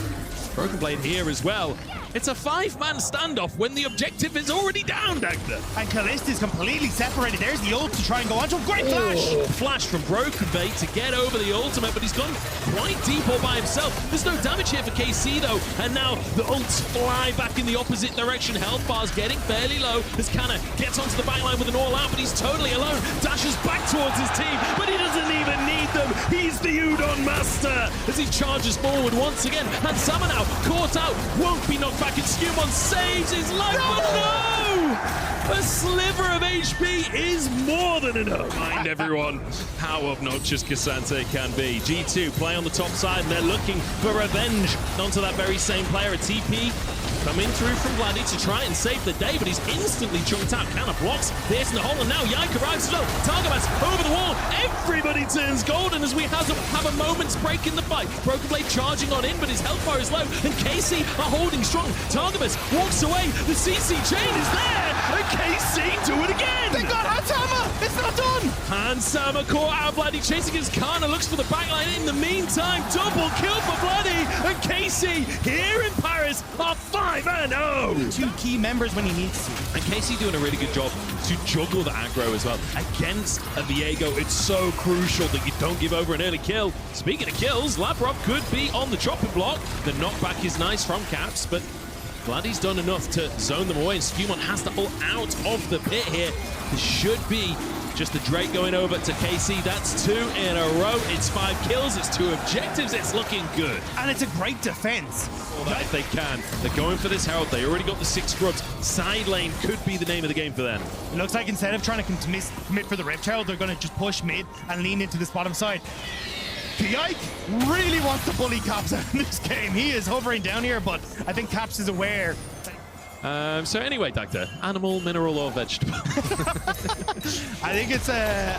Broken Blade here as well. It's a 5-man standoff when the objective is already down, Dagda. And Kalista is completely separated. There's the ult to try and go onto him. Great flash! Oh, flash from Broken Blade to get over the ultimate, but he's gone quite deep all by himself. There's no damage here for KC though, and now the ults fly back in the opposite direction. Health bar's getting fairly low as Kana gets onto the backline with an all-out, but he's totally alone. Dashes back towards his team, but he doesn't even need them. He's the Udon master as he charges forward once again. And Sama now caught out, won't be knocked back, and Skewmon saves his life, but no! A sliver of HP is more than enough. Mind everyone how obnoxious Cassante can be. G2 play on the top side, and they're looking for revenge onto that very same player. A TP coming through from Vladdy to try and save the day, but he's instantly chunked out. Kana blocks this in the hole, and now Yank arrives as well. Targamas over the wall. Everybody turns golden as we have a moment's break in the fight. Broken Blade charging on in, but his health bar is low, and KC are holding strong. Targamas walks away. The CC chain is there, and KC do it again. They got Hans Sammer. It's not done. Hans Sammer caught out. Vladdy chasing his Kana, looks for the backline. In the meantime, double kill for Vladdy, and KC here in Paris are 5-0. 2 key members when he needs to. And KC doing a really good job to juggle the aggro as well. Against a Viego, it's so crucial that you don't give over an early kill. Speaking of kills, Labrov could be on the chopping block. The knockback is nice from Caps, but Vladdy's done enough to zone them away, and Skewmon has to pull out of the pit here. This should be just the Drake going over to KC. That's 2 in a row. It's 5 kills. It's 2 objectives. It's looking good. And it's a great defense. That if they can. They're going for this Herald. They already got the 6 grubs. Side lane could be the name of the game for them. It looks like instead of trying to commit for the Rift Herald, they're going to just push mid and lean into this bottom side. Yike really wants to bully Caps out in this game. He is hovering down here, but I think Caps is aware. So anyway, Doctor, animal, mineral, or vegetable? I think it's a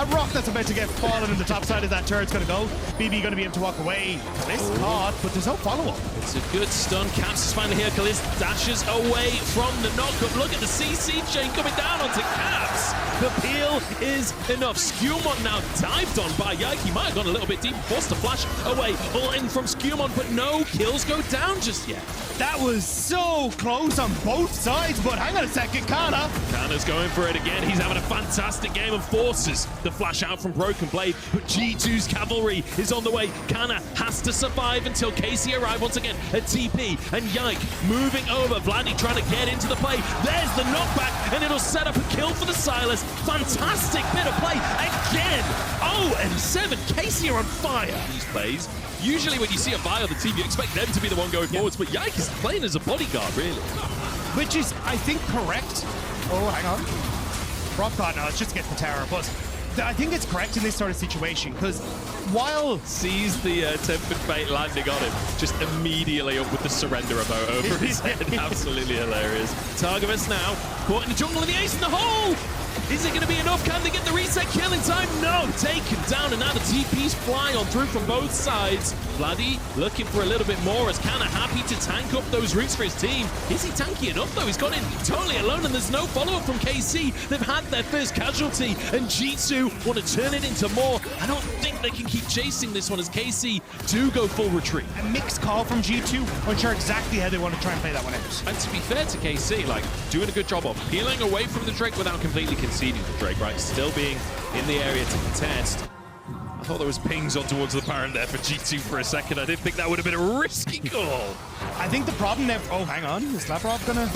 rock that's about to get fallen in the top side of that turret's going to go. BB going to be able to walk away. Kalis caught, but there's no follow-up. It's a good stun. Caps is finally here. Kalis dashes away from the knock-up. Look at the CC chain coming down onto Caps. The peel is enough. Skewmon now dived on by Yike. He might have gone a little bit deep, forced to flash away. All in from Skewmon, but no kills go down just yet. That was so close on both sides, but hang on a second, Kana. Kana's going for it again. He's having a fantastic game and forces the flash out from Broken Blade, but G2's cavalry is on the way. Kana has to survive until KC arrive once again at TP, and Yike moving over. Vladdy trying to get into the play. There's the knockback, and it'll set up a kill for the Silas. Fantastic bit of play again. Oh, and 7. KC are on fire. These plays. Usually when you see a buy on the team, you expect them to be the one going forwards, but Yike is playing as a bodyguard, really. Which is, I think, correct. Oh, hang on. Rob God, no, it's just to get the tower, but I think it's correct in this sort of situation, because while... Sees the tempered fate landing on him, just immediately up with the surrender emote over his head. Absolutely hilarious. Targamas now, caught in the jungle and the ace in the hole! Is it going to be enough? Can they get the reset kill in time? No! Taken down, and now the TPs fly on through from both sides. Vladdy looking for a little bit more, as Kana happy to tank up those roots for his team. Is he tanky enough, though? He's gone in totally alone, and there's no follow-up from KC. They've had their first casualty, and G2 want to turn it into more. I don't think they can keep chasing this one, as KC do go full retreat. A mixed call from G2. Unsure exactly how they want to try and play that one out. And to be fair to KC, like, doing a good job of peeling away from the Drake without completely conceding the Drake, right? Still being in the area to contest. I thought there was pings on towards the Baron there for G2 for a second. I didn't think that would have been a risky call. I think the problem there... Oh, hang on. Is Lavrov gonna...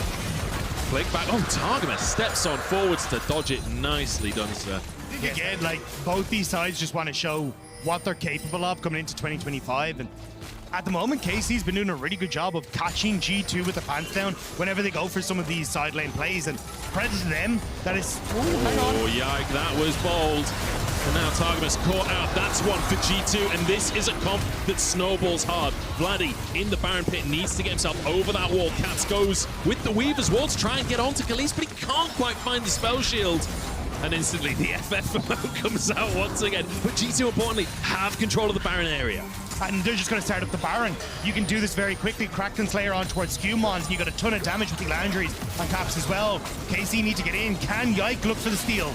Flick back. Oh, Targamas steps on forwards to dodge it. Nicely done, sir. Again, like, both these sides just want to show what they're capable of coming into 2025. And at the moment, KC's been doing a really good job of catching G2 with the pants down whenever they go for some of these side lane plays. And credit to them, that is... Oh, yike, that was bold. And now Targamas caught out. That's one for G2, and this is a comp that snowballs hard. Vladdy in the Baron pit needs to get himself over that wall. Caps goes with the Weaver's wall to try and get onto Khalees, but he can't quite find the spell shield. And instantly the FF emote comes out once again. But G2, importantly, have control of the Baron area. And they're just going to start up the Baron. You can do this very quickly. Kraken Slayer on towards Skewmons, and you got a ton of damage with the Landry's on Caps as well. KC need to get in. Can Yike look for the steal?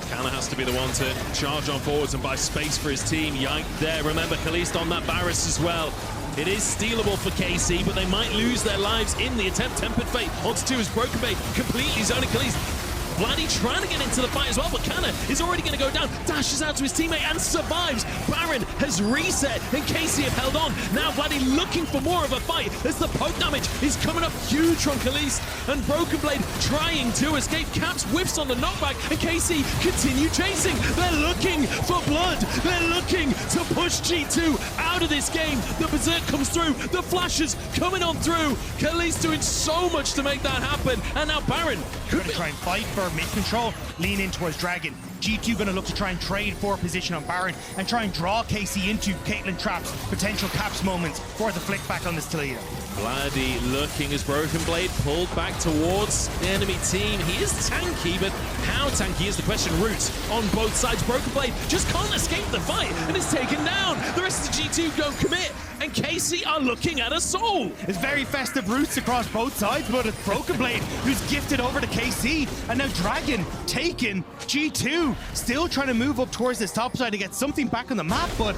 Kana has to be the one to charge on forwards and buy space for his team. Yike there. Remember, Khalees on that Barris as well. It is stealable for KC, but they might lose their lives in the attempt. Tempered Fate onto 2 is Broken Bay, completely zoning Khalees. Vladdy trying to get into the fight as well, but Kana is already going to go down. Dashes out to his teammate and survives. Baron has reset, and KC have held on. Now Vladdy looking for more of a fight as the poke damage is coming up huge from Khalees. And Broken Blade trying to escape. Caps whiffs on the knockback, and KC continue chasing. They're looking for blood. They're looking to push G2 out of this game. The Berserk comes through. The flashes coming on through. Khalees doing so much to make that happen. And now Baron could try and fight for mid control, lean in towards Dragon. G2 going to look to try and trade for position on Baron and try and draw KC into Caitlyn traps, potential Caps moments for the flick back on this Toledo. Vladdy looking as Broken Blade pulled back towards the enemy team. He is tanky, but how tanky is the question? Roots on both sides. Broken Blade just can't escape the fight and is taken down. The rest of the G2 don't commit, and KC are looking at a soul. It's very festive Roots across both sides, but it's Broken Blade who's gifted over to KC, and now Dragon taken. G2 still trying to move up towards this top side to get something back on the map, but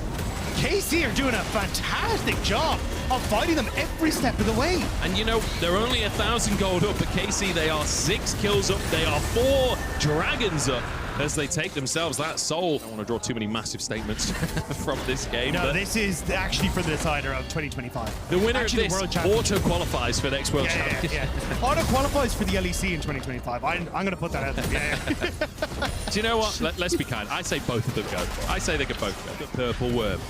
KC are doing a fantastic job of fighting them every step of the way. And you know, they're only 1,000 gold up, but KC, they are 6 kills up. They are 4 dragons up as they take themselves that soul. I don't want to draw too many massive statements from this game. No, this is actually for the decider of 2025. The winner actually, of this the World auto-qualifies for next World Championship. Yeah. Auto-qualifies for the LEC in 2025. I'm going to put that out there. Yeah. Do you know what? Let's be kind. I say both of them go. I say they could both go. The Purple Worm.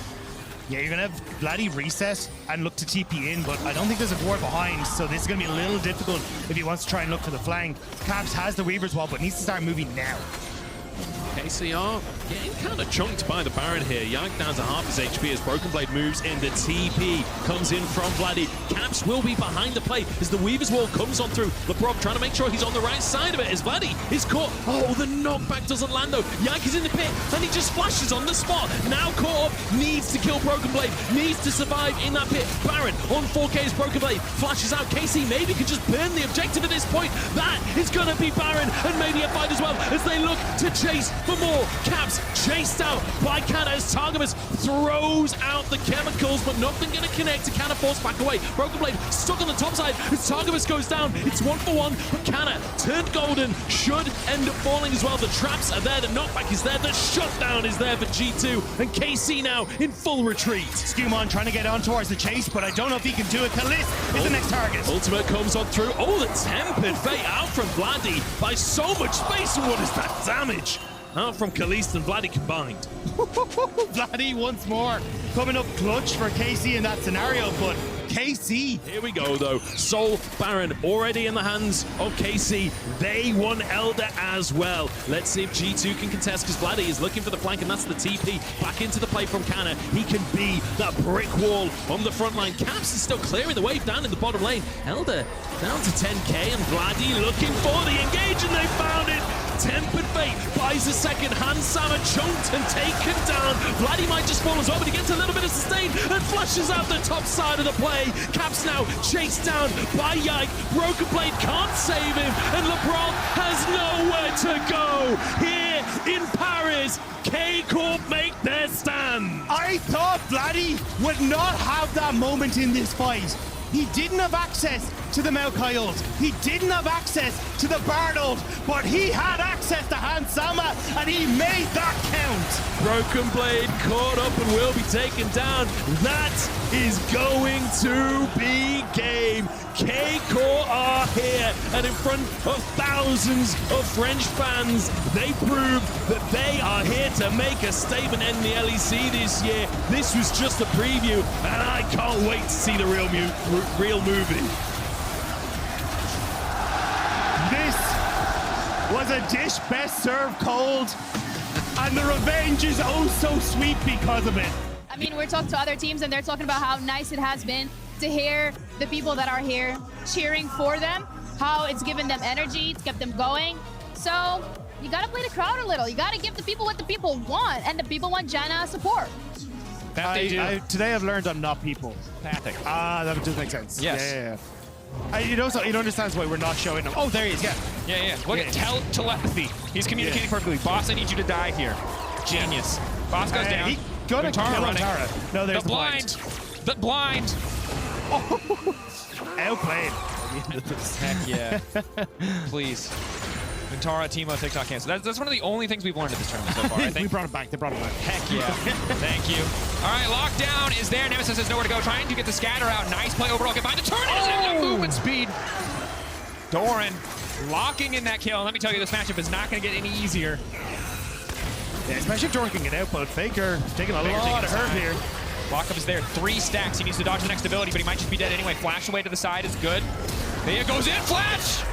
Yeah, you're going to have Vladdy reset and look to TP in, but I don't think there's a ward behind, so this is going to be a little difficult if he wants to try and look for the flank. Caps has the Weaver's wall, but needs to start moving now. KCR getting kind of chunked by the Baron here. Yike down to half his HP as Broken Blade moves in. The TP comes in from Vladdy. Caps will be behind the play as the Weaver's wall comes on through. Lebrov trying to make sure he's on the right side of it as Vladdy is caught. Oh, the knockback doesn't land though. Yike is in the pit and he just flashes on the spot. Now caught up, needs to kill Broken Blade, needs to survive in that pit. Baron on 4K's Broken Blade flashes out. KC maybe can just burn the objective at this point. That is going to be Baron and maybe a fight as well as they look to chase for more. Caps chased out by Kana as Targamas throws out the chemicals, but nothing going to connect to Kana, forced back away. Broken Blade stuck on the top side as Targamas goes down. It's 1-for-1, but Kana turned golden, should end up falling as well. The traps are there, the knockback is there, the shutdown is there for G2, and KC now in full retreat. Skumon trying to get on towards the chase, but I don't know if he can do it. Kalist is the next target. Ultimate comes on through. Oh, the Tempered Fate out from Vladdy by so much space, and what is that damage? Out from Kalist and Vladdy combined. Vladdy once more coming up clutch for KC in that scenario, but KC. Here we go, though. Soul Baron already in the hands of KC. They won Elder as well. Let's see if G2 can contest, because Vladdy is looking for the flank, and that's the TP. Back into the play from Kana. He can be that brick wall on the front line. Caps is still clearing the wave down in the bottom lane. Elder down to 10k, and Vladdy looking for the engage, and they found it. Tempered Fate buys a second. Hansama chunked and taken down. Vladdy might just fall as well, but he gets a little bit of sustain and flushes out the top side of the play. Caps now chased down by Yike. Broken Blade can't save him, and LeBron has nowhere to go. Here in Paris, K-Corp make their stand. I thought Vladdy would not have that moment in this fight. He didn't have access to the Maokai ult. He didn't have access to the Bard ult, but he had access to Hansama, and he made that count. Broken Blade caught up and will be taken down. That is going to be game. K-Corp are here, and in front of thousands of French fans, they prove that they are here to make a statement in the LEC this year. This was just a preview, and I can't wait to see the real movie. This was a dish best served cold, and the revenge is oh so sweet because of it. I mean, we're talking to other teams, and they're talking about how nice it has been to hear the people that are here cheering for them, how it's given them energy, it's kept them going. So you gotta play the crowd a little. You gotta give the people what the people want, and the people want Janna support. That they do. Today I've learned I'm not people. Pathic. That does make sense. Yes. Yeah. You don't understand why we're not showing him. Oh, there he is. Yeah. Look at telepathy. He's communicating perfectly. Boss, I need you to die here. Genius. Boss goes down. He gonna kill running. Tara. No, there's the blind. The blind. Outplayed. Heck yeah. Please. Vintara, Teemo, TikTok cancel. That's one of the only things we've learned at this tournament so far, I think. We brought him back. They brought him back. Heck yeah. Thank you. All right, lockdown is there. Nemesis has nowhere to go. Trying to get the scatter out. Nice play overall. Get by the turn. Doesn't have enough movement speed. Doran locking in that kill. Let me tell you, this matchup is not going to get any easier. Yeah, especially if Doran can get out, but Faker taking a lot of hurt here. Lockup is there. 3 stacks. He needs to dodge the next ability, but he might just be dead anyway. Flash away to the side is good. There goes in. Flash!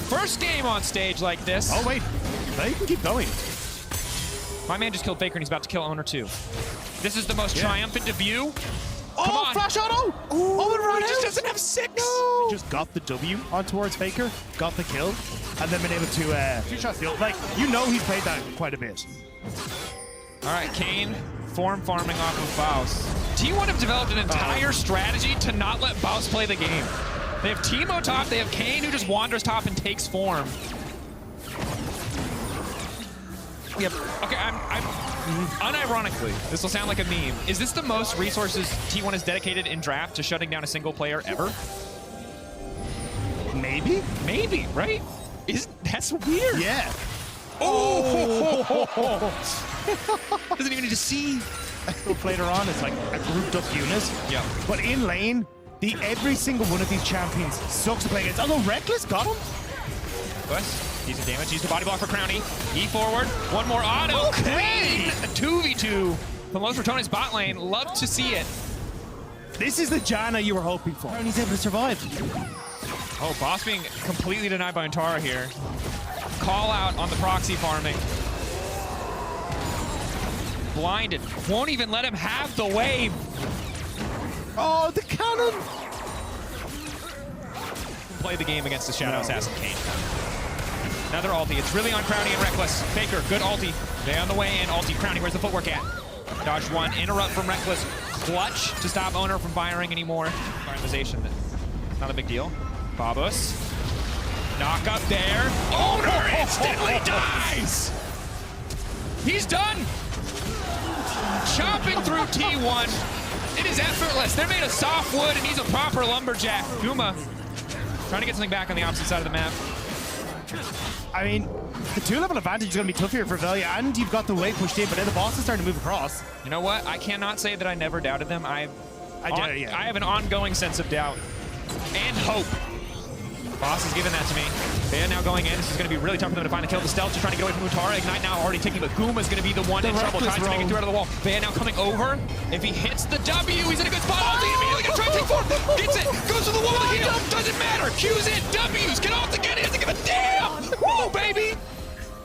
First game on stage like this. Oh, wait. They can keep going. My man just killed Faker, and he's about to kill Owner too. This is the most triumphant debut. Come on. Flash auto! Oh, it ran He just out. doesn't have 6. No. Just got the W on towards Faker, got the kill, and then been able to two-shot steal. Like, you know he's played that quite a bit. All right, Kane form farming off of Baus. T1 have developed an entire strategy to not let Baus play the game. They have Teemo top, they have Kane who just wanders top and takes form. Yep. Okay, I'm unironically, this will sound like a meme. Is this the most resources T1 has dedicated in draft to shutting down a single player ever? Maybe? Maybe, right? That's weird. Yeah. Oh! Doesn't even need to see. Later on, it's like a grouped up unit. Yeah. But in lane, every single one of these champions sucks to play against. Although Reckless got him. But decent damage. Used a body block for Crowny. E forward. One more auto. Clean. A 2v2 from Los Ratones bot lane. Love to see it. This is the Janna you were hoping for. And he's able to survive. Oh, Boss being completely denied by Antara here. Call out on the proxy farming. Blinded. Won't even let him have the wave. Oh, the cannon! Play the game against the Shadow Assassin Kane. Another ulti. It's really on Crowny and Reckless. Faker, good ulti. They on the way in. Ulti, Crowny, where's the footwork at? Dodge 1, interrupt from Reckless. Clutch to stop Owner from firing anymore. Prioritization, not a big deal. Babus. Knock up there. Owner instantly dies! He's done. Chopping through T1. It is effortless. They're made of soft wood, and he's a proper lumberjack. Guma trying to get something back on the opposite side of the map. I mean, the 2-level advantage is going to be tough here for Velia, and you've got the wave pushed in, but then the boss is starting to move across. You know what? I cannot say that I never doubted them. I have an ongoing sense of doubt and hope. Boss is giving that to me. Bea now going in. This is going to be really tough for them to find a kill. The stealth just trying to get away from Mutara. Ignite now already taking, but Guma's going to be the one in trouble. Tries to make it through out of the wall. Bea now coming over. If he hits the W, he's in a good spot. Ulti immediately going to try to take form. Gets it. Goes to the wall to heal. Doesn't matter. Q's in. W's. Get off again. He doesn't give a damn. Woo, baby.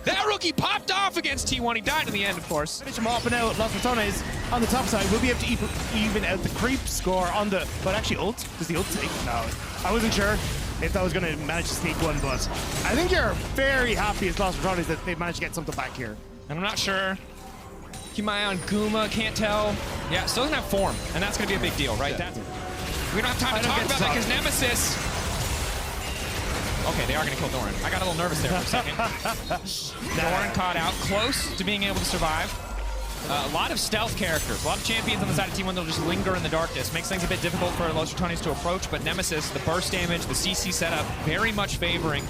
That rookie popped off against T1. He died in the end, of course. Finish him off, and now Los Ratones on the top side will be able to even out the creep score on the... But actually, ult? Does the ult take? No. I wasn't sure if that was going to manage to sneak one, but I think you're very happy as Los Ratones that they've managed to get something back here. And I'm not sure. Keep my eye on Guma. Can't tell. Yeah, still doesn't have form, and that's going to be a big deal, right? Yeah. We don't have time to talk about that because Nemesis... Okay, they are going to kill Doran. I got a little nervous there for a second. Doran caught out, close to being able to survive. A lot of stealth characters, a lot of champions on the side of T1 that'll just linger in the darkness. Makes things a bit difficult for Los Ratones to approach, but Nemesis, the burst damage, the CC setup, very much favoring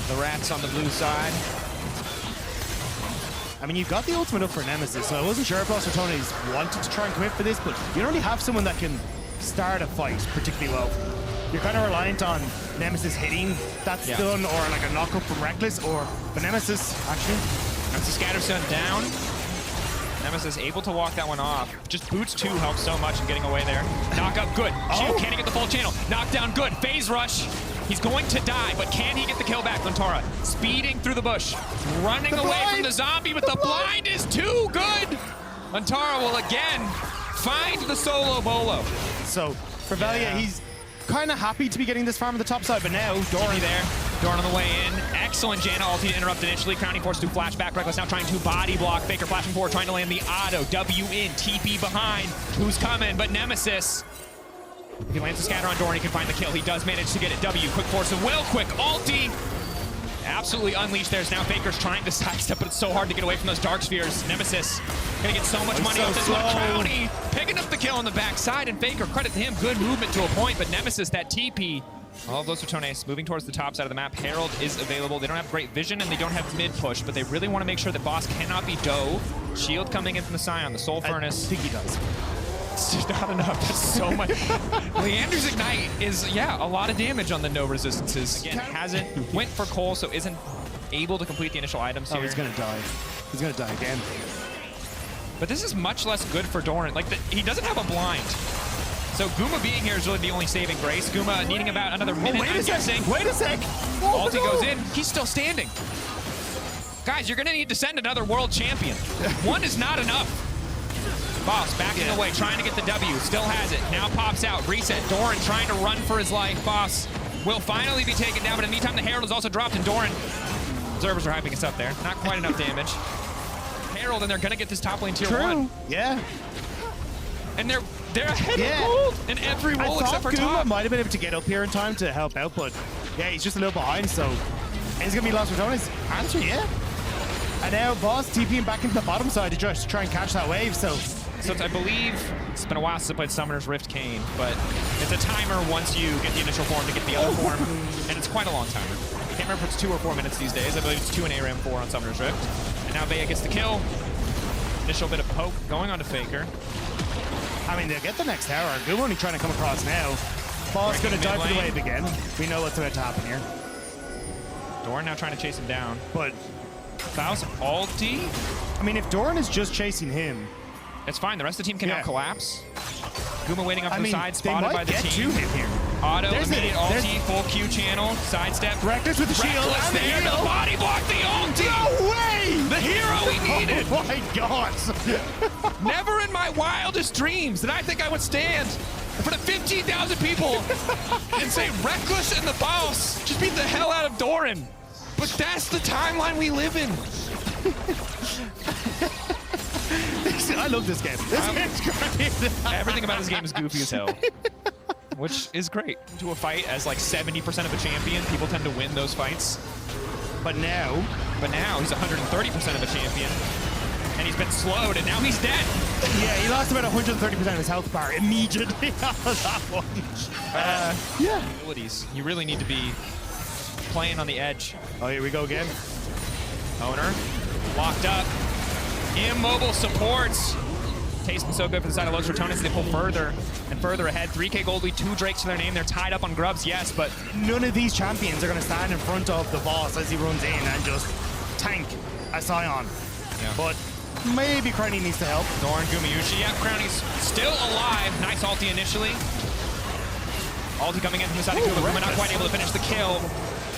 the Rats on the blue side. I mean, you've got the ultimate up for Nemesis, so I wasn't sure if Los Ratones wanted to try and commit for this, but you don't really have someone that can start a fight particularly well. You're kind of reliant on Nemesis hitting that stun or like a knockup from Reckless, or but Nemesis actually. That's the scatter stun down. Nemesis able to walk that one off. Just boots 2 helps so much in getting away there. Knock up, good. Shield can't get the full channel. Knock down, good. Phase rush. He's going to die, but can he get the kill back? Lantara speeding through the bush, running away from the zombie, but the blind is too good. Lantara will again find the solo bolo. So for Velia, he's kind of happy to be getting this farm on the top side, but now Doran there. Doran on the way in. Excellent Janna ulti to interrupt initially. Crowning force to flashback. Reckless now trying to body block. Faker flashing forward, trying to land the auto. W in, TP behind. Who's coming? But Nemesis. If he lands a scatter on Doran, he can find the kill. He does manage to get it. W, quick force of will, quick ulti. Absolutely unleashed there. Now Faker's trying to sidestep, but it's so hard to get away from those dark spheres. Nemesis gonna get so much money off this one. Crowny picking up the kill on the backside, and Faker, credit to him, good movement to a point, but Nemesis, that TP. All of those Ratones moving towards the top side of the map. Herald is available. They don't have great vision, and they don't have mid push, but they really want to make sure that boss cannot be dove. Shield coming in from the Scion, the Soul Furnace. I think he does. It's just not enough. That's so much. Leander's Ignite is, a lot of damage on the no resistances. Again, hasn't went for Cole, so isn't able to complete the initial items here. He's gonna die. He's gonna die again. But this is much less good for Doran. Like, he doesn't have a blind. So Guma being here is really the only saving grace. Guma needing about another minute, I'm guessing. Wait a sec. Ulti goes in. He's still standing. Guys, you're gonna need to send another world champion. One is not enough. Boss backing away, trying to get the W. Still has it. Now pops out. Reset. Doran trying to run for his life. Boss will finally be taken down, but in the meantime, the Herald is also dropped, and Doran. Observers are hyping us up there. Not quite enough damage. Herald, and they're going to get this top lane tier 1. Yeah. And they're ahead of gold in every role except for top. Might have been able to get up here in time to help out, but yeah, he's just a little behind, so it's going to be Los Ratones' answer, yeah. And now Boss TPing back into the bottom side to just try and catch that wave, so I believe it's been a while since I played Summoner's Rift Kane, but it's a timer once you get the initial form to get the other form, and it's quite a long timer. I can't remember if it's 2 or 4 minutes these days. I believe it's 2 in ARAM, 4 on Summoner's Rift. And now Bea gets the kill. Initial bit of poke going on to Faker. I mean, they'll get the next tower. Good one, he's trying to come across now. Boss going to dive for the wave again. We know what's about to happen here. Doran now trying to chase him down. But Faust ulti? I mean, if Doran is just chasing him, it's fine. The rest of the team can now collapse. Guma waiting up to the side, spotted by the team. To him here. Auto, immediate ulti, full Q channel, sidestep. Reckless with the shield. Reckless there, the body block, the ulti! No way! The hero we needed! Oh my god! Never in my wildest dreams did I think I would stand in front of 15,000 people and say Reckless and the boss just beat the hell out of Doran. But that's the timeline we live in. I love this game. This game's great. Everything about this game is goofy as hell. Which is great. To a fight as like 70% of a champion, people tend to win those fights. But now he's 130% of a champion. And he's been slowed, and now he's dead. yeah, he lost about 130% of his health bar immediately out of that one. Yeah. Abilities. You really need to be playing on the edge. Oh, here we go again. Owner locked up. Immobile supports. Tasting so good for the side of Los Ratones. They pull further and further ahead. 3K gold lead, 2 Drakes to their name. They're tied up on grubs, yes, but None of these champions are going to stand in front of the boss as he runs in and just tank a Scion. Yeah. But maybe Crownie needs to help. Doran, Gumayushi, yeah, Crownie's still alive. Nice ulti initially. Ulti coming in from the side of Guma. Guma not quite able to finish the kill.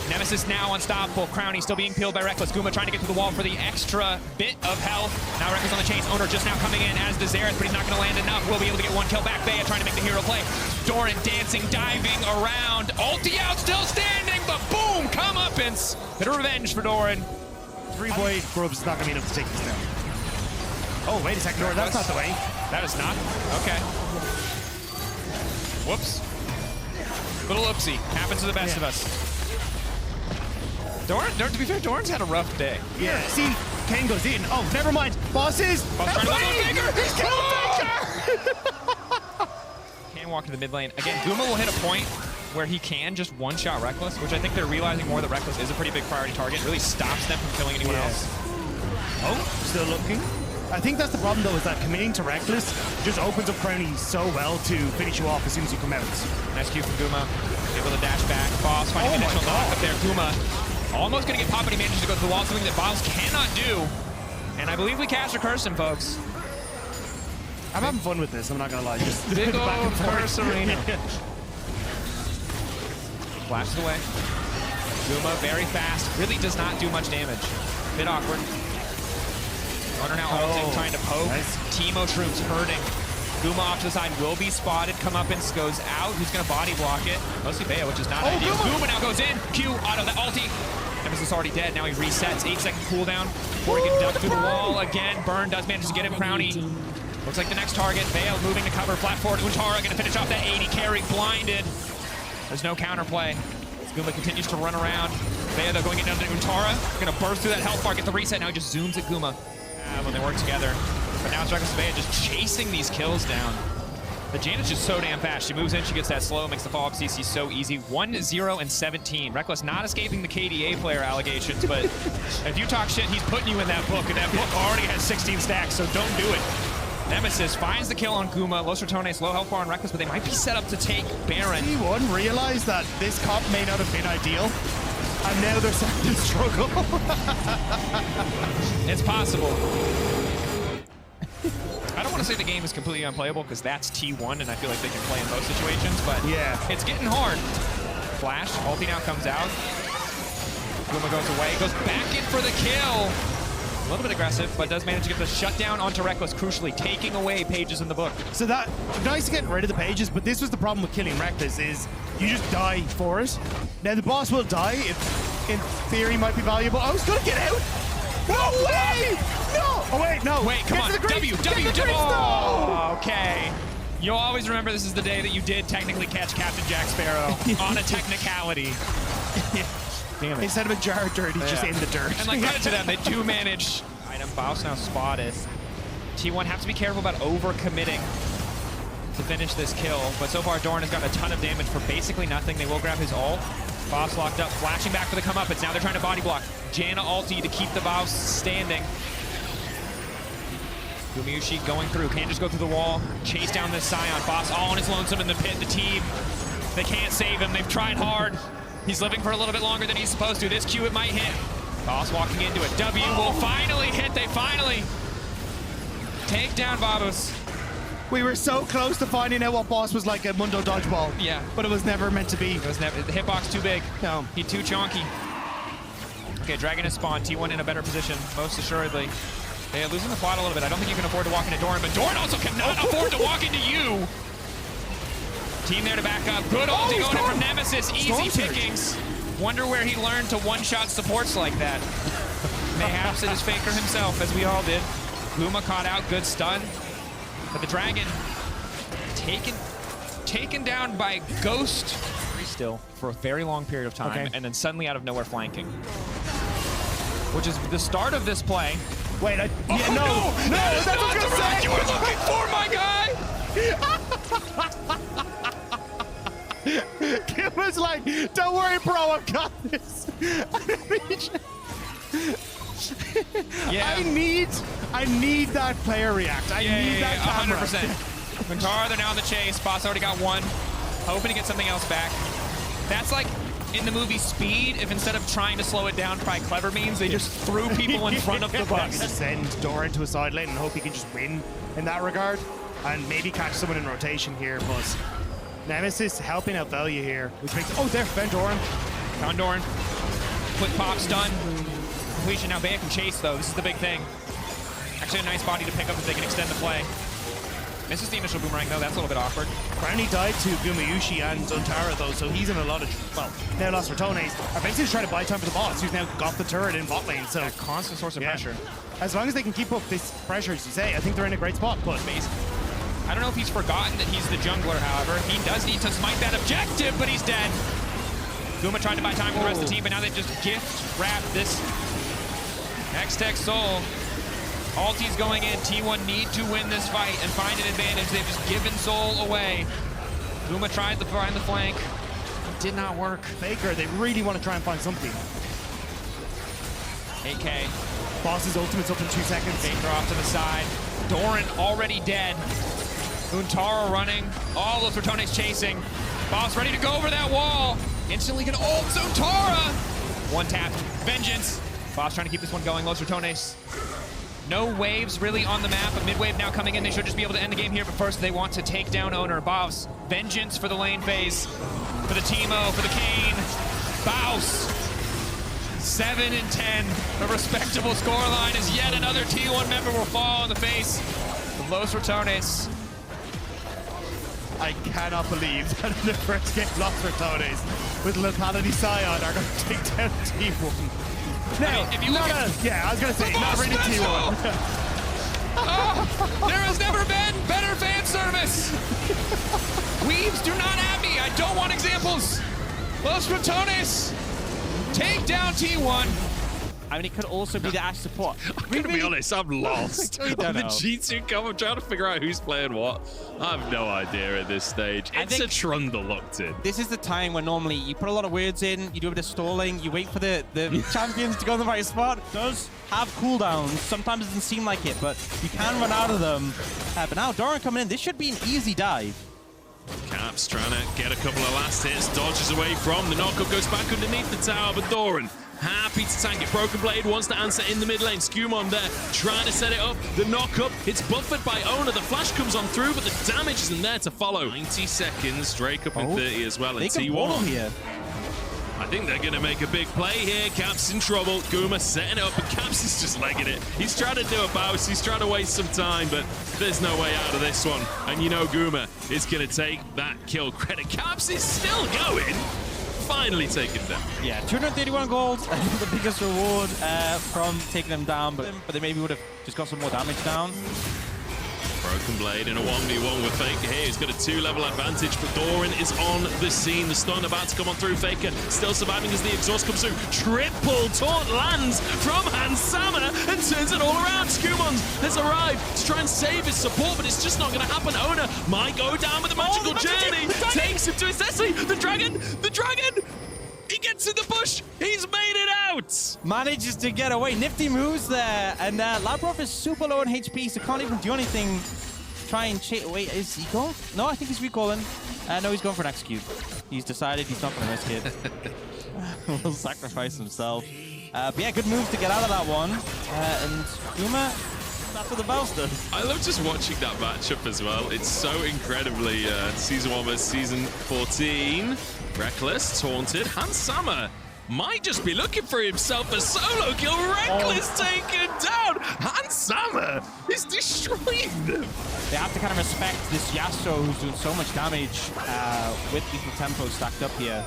Nemesis now unstoppable. Crownie still being peeled by Reckless. Guma trying to get to the wall for the extra bit of health. Now Reckless on the chase. Owner just now coming in as the Xerath, but he's not going to land enough. Will be able to get 1 kill back. Bea trying to make the hero play. Doran dancing, diving around. Ulti out, still standing, but boom, comeuppance. Bit of revenge for Doran. 3-way Grubs is not going to be enough to take this down. Oh, wait a second, Doran, that's not the way. That is not. Okay. Whoops. Little oopsie. Happens to the best of us. Doran, to be fair, Doran's had a rough day. Yeah, see, Kane goes in. Oh, never mind. Bosses! Boss trying to Wait! level Faker! He's killed Faker! Can walk to the mid lane. Again, Guma will hit a point where he can just one-shot Reckless, which I think they're realizing more that Reckless is a pretty big priority target. Really stops them from killing anyone else. Oh, still looking. I think that's the problem, though, is that committing to Reckless just opens up Crownie so well to finish you off as soon as you come out. Nice Q from Guma. Able to dash back. Boss finding the initial knock up there. Guma almost going to get popped, but he manages to go to the wall, something that Boss cannot do. And I believe we cast a curse him, folks. I'm having fun with this, I'm not going to lie. Just Big back old and forth. curse arena. Flashes away. Guma very fast. Really does not do much damage. Bit awkward. Runner now ulting, trying to poke. Nice. Teemo Shrooms hurting. Guma off to the side will be spotted. Comeuppance goes out. Who's going to body block it? Mostly Bea, which is not ideal. Guma now goes in. Q auto the ulti. Nemesis already dead. Now he resets. 8-second cooldown before he can duck through the wall again. Burn does manage to get him. Crownie looks like the next target. Bea moving to cover. Flat forward. Untara going to finish off that 80 carry. Blinded. There's no counterplay. Guma continues to run around. Bea, though, going in under Untara. Going to burst through that health bar, get the reset. Now he just zooms at Guma when they work together. But now it's Reckless Bea just chasing these kills down. The Janet's just so damn fast. She moves in, she gets that slow, makes the follow-up CC so easy. 1-0-17. Reckless not escaping the KDA player allegations, but if you talk shit, he's putting you in that book, and that book already has 16 stacks, so don't do it. Nemesis finds the kill on Guma. Los Ratones low health bar on Reckless, but they might be set up to take Baron. T1 realized that this comp may not have been ideal, and now they're starting to struggle. It's possible. I don't want to say the game is completely unplayable because that's T1 and I feel like they can play in most situations, but yeah, it's getting hard. Flash, ulti now comes out. Guma goes away, goes back in for the kill. A little bit aggressive, but does manage to get the shutdown onto Reckless, crucially taking away pages in the book. So that, nice to get rid of the pages, but this was the problem with killing Reckless is you just die for it. Now the boss will die, it in theory might be valuable. I was gonna get out! No way! No! Oh wait, no! Wait, come on, W. Oh, okay. You'll always remember this is the day that you did technically catch Captain Jack Sparrow on a technicality. Damn it. Instead of a jar of dirt, he's just in the dirt. And like credit to them, they do manage. Item Faust now spotted. T1 has to be careful about over-committing to finish this kill, but so far Doran has gotten a ton of damage for basically nothing. They will grab his ult. Faust locked up, flashing back for the comeuppance. Now they're trying to body block. Janna ulti to keep the Faust standing. Gumayushi going through, can't just go through the wall. Chase down this Scion. Faust all on his lonesome in the pit. The team, they can't save him. They've tried hard. He's living for a little bit longer than he's supposed to. This Q, it might hit. Faust walking into it. W will finally hit. They finally take down Babus. We were so close to finding out what boss was like a Mundo dodgeball. Yeah. But it was never meant to be. It was never, the hitbox too big. No. He too chonky. Okay, Dragon has spawned. T1 in a better position, most assuredly. They are losing the plot a little bit. I don't think you can afford to walk into Doran, but Doran also cannot afford to walk into you. Team there to back up. Good ulti going in from Nemesis. Easy pickings. Wonder where he learned to one-shot supports like that. Mayhaps it is Faker himself, as we all did. Guma caught out. Good stun. But the Dragon taken down by Ghost still for a very long period of time, and then suddenly out of nowhere flanking. which is the start of this play. Wait, No, that's what I was gonna say. You were looking for, my guy. Kim was like, don't worry, bro, I've got this. Yeah. I need that player react. I need that camera. 100%. Montara, they're now in the chase. Boss already got one. Hoping to get something else back. That's like in the movie Speed, if instead of trying to slow it down by clever means, they just threw people in front of the bus. Send Doran to a side lane and hope he can just win in that regard. And maybe catch someone in rotation here, but Nemesis helping out value here, which makes, oh, there, found Doran. Found Doran. Quick pop stun. Completion. Now Bea can chase, though. This is the big thing. Actually, a nice body to pick up if they can extend the play. Misses the initial boomerang, though. That's a little bit awkward. Brownie died to Gumayushi and Zontara, though, so he's in a lot of, well, now lost Ratones. Basically trying to buy time for the boss, who's now got the turret in bot lane, so. A constant source of pressure. As long as they can keep up this pressure, as you say, I think they're in a great spot, but. I don't know if he's forgotten that he's the jungler, however. He does need to smite that objective, but he's dead. Guma tried to buy time for the rest of the team, but now they just gift wrap this Hextech Soul. Alti's going in. T1 need to win this fight and find an advantage. They've just given Soul away. Guma tried to find the flank. It did not work. Faker, they really want to try and find something. 8K. Boss's ultimate's up in 2 seconds. Faker off to the side. Doran already dead. Untara running. All those Ratones chasing. Boss ready to go over that wall. Instantly can ult Untara. One tap. Vengeance. Boss trying to keep this one going. Los Ratones. No waves really on the map, but mid-wave now coming in. They should just be able to end the game here, but first they want to take down Owner. Bovs, vengeance for the lane phase, for the Teemo, for the Kane. Baus, 7 and 10. A respectable scoreline as yet another T1 member will fall in the face of Los Ratones. I cannot believe that in the first game, Los Ratones with Locality Scion are going to take down T1. No, I mean, if you look at yeah, I was gonna say not really T1. There has never been better fan service. Weebs, do not at me. I don't want examples. Los Ratones take down T1. I mean, it could also be the Ashe support. I'm going to be honest, I'm lost. We On don't the know. G2 Cup, I'm trying to figure out who's playing what. I have no idea at this stage. It's a Trundle locked in. This is the time when normally you put a lot of words in, you do a bit of stalling, you wait for the champions to go in the right spot. It does have cooldowns. Sometimes it doesn't seem like it, but you can run out of them. But now Doran coming in, this should be an easy dive. Caps trying to get a couple of last hits, dodges away from. The knockup goes back underneath the tower, but Doran happy to tank it. Broken Blade wants to answer in the mid lane. Skumon there, trying to set it up. The knockup, it's buffered by Owner. The flash comes on through, but the damage isn't there to follow. 90 seconds, Drake up in 30 as well, and T1. Here. I think they're going to make a big play here. Caps in trouble. Guma setting it up, but Caps is just legging it. He's trying to do a bounce. He's trying to waste some time, but there's no way out of this one. And you know Guma is going to take that kill credit. Caps is still going. Finally taken down. Yeah, 231 gold, the biggest reward from taking them down, but they maybe would have just got some more damage down. Broken Blade in a 1v1 with Faker here. He's got a 2-level advantage, but Doran is on the scene. The stun about to come on through. Faker still surviving as the exhaust comes through. Triple taunt lands from Hansama and turns it all around. Skumon has arrived to try and save his support, but it's just not going to happen. Owner might go down with a magical journey. Takes him to his destiny. The dragon! He gets in the bush. He's made it out. Manages to get away. Nifty moves there. And Labrov is super low on HP, so can't even do anything. Try and chase. Wait, is he going? No, I think he's recalling. No, he's going for an execute. He's decided he's not going to risk it. Will sacrifice himself. But yeah, good move to get out of that one. And Guma, that's what the Baus does. I love just watching that matchup as well. It's so incredibly Season 1 versus Season 14. Reckless, taunted. Hansama might just be looking for himself a solo kill. Reckless taken down. Hansama is destroying them. They have to kind of respect this Yasuo who's doing so much damage with lethal tempo stacked up here.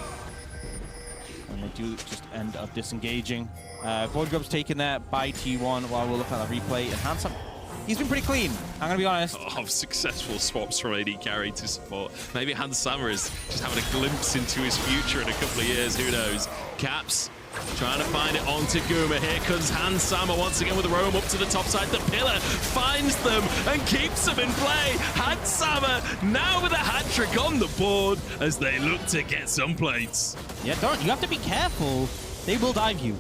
And they do just end up disengaging. Void Grub's taken there by T1 while we'll look at the replay. And Hansama, he's been pretty clean, I'm going to be honest. Of successful swaps from AD carry to support. Maybe Hansama is just having a glimpse into his future in a couple of years, who knows. Caps Trying to find it onto Guma. Here comes Hansama once again with a roam up to the top side. The pillar finds them and keeps them in play. Hansama now with a hat trick on the board as they look to get some plates. Yeah, you have to be careful. They will dive you.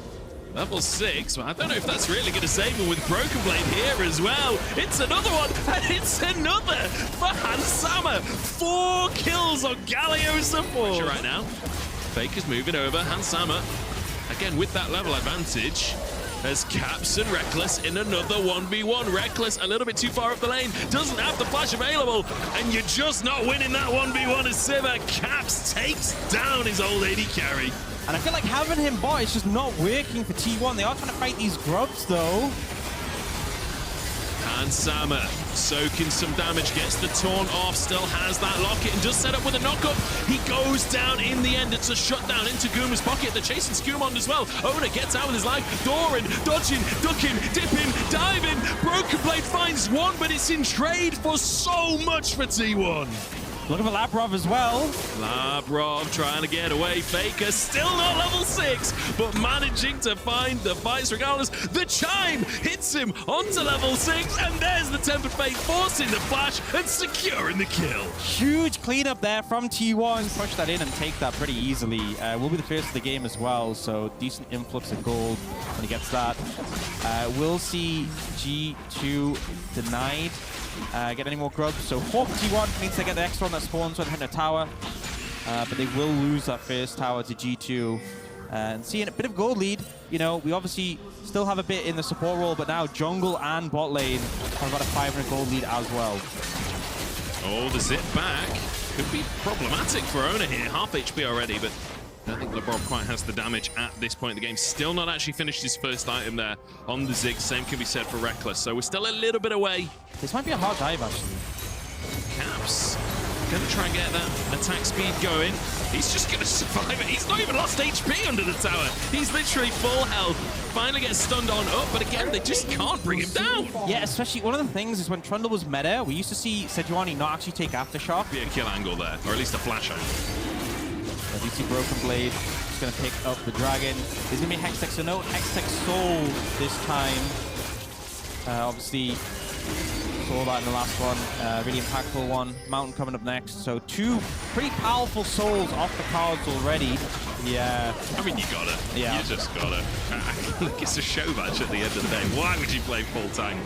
Level 6, well, I don't know if that's really going to save him with Broken Blade here as well. It's another one, and it's another for Hansama. 4 kills on Galio support. Right now, Faker's moving over. Hansama, again with that level advantage, as Caps and Reckless in another 1v1. Reckless a little bit too far up the lane, doesn't have the flash available, and you're just not winning that 1v1 as Sivir. Caps takes down his old AD carry. And I feel like having him bot is just not working for T1. They are trying to fight these grubs, though. Hansama soaking some damage, gets the taunt off, still has that locket, and just set up with a knockup. He goes down in the end. It's a shutdown into Guma's pocket. They're chasing Skumond as well. Ona gets out with his life. Doran dodging, ducking, dipping, diving. Broken Blade finds one, but it's in trade for so much for T1. Looking for Labrov as well. Labrov trying to get away. Faker still not level 6, but managing to find the fights regardless. The chime hits him onto level 6, and there's the Tempered Fate forcing the flash and securing the kill. Huge cleanup there from T1. Push that in and take that pretty easily. Will be the first of the game as well, so decent influx of gold when he gets that. We'll see G2 denied. Get any more grubs. So 4 for T1 means they get the extra one that spawns when hitting a tower. But they will lose that first tower to G2. And seeing a bit of gold lead, you know, we obviously still have a bit in the support role, but now jungle and bot lane have about a 500 gold lead as well. Oh, the zip back could be problematic for Ona here. Half HP already, but I don't think LeBron quite has the damage at this point in the game. Still not actually finished his first item there on the Zig. Same can be said for Reckless. So we're still a little bit away. This might be a hard dive, actually. Caps gonna try and get that attack speed going. He's just gonna survive it. He's not even lost HP under the tower. He's literally full health. Finally gets stunned on up, but again, they just can't bring him down. Yeah, especially one of the things is when Trundle was meta, we used to see Sejuani not actually take Aftershock. Be a kill angle there, or at least a flash angle. You see Broken Blade, just going to pick up the dragon. There's going to be Hextech, so no Hextech Soul this time. Obviously, saw that in the last one. Really impactful one. Mountain coming up next. So 2 pretty powerful souls off the cards already. Yeah. I mean, you gotta. Yeah. You just gotta. Look, it's a show match at the end of the day. Why would you play full tank?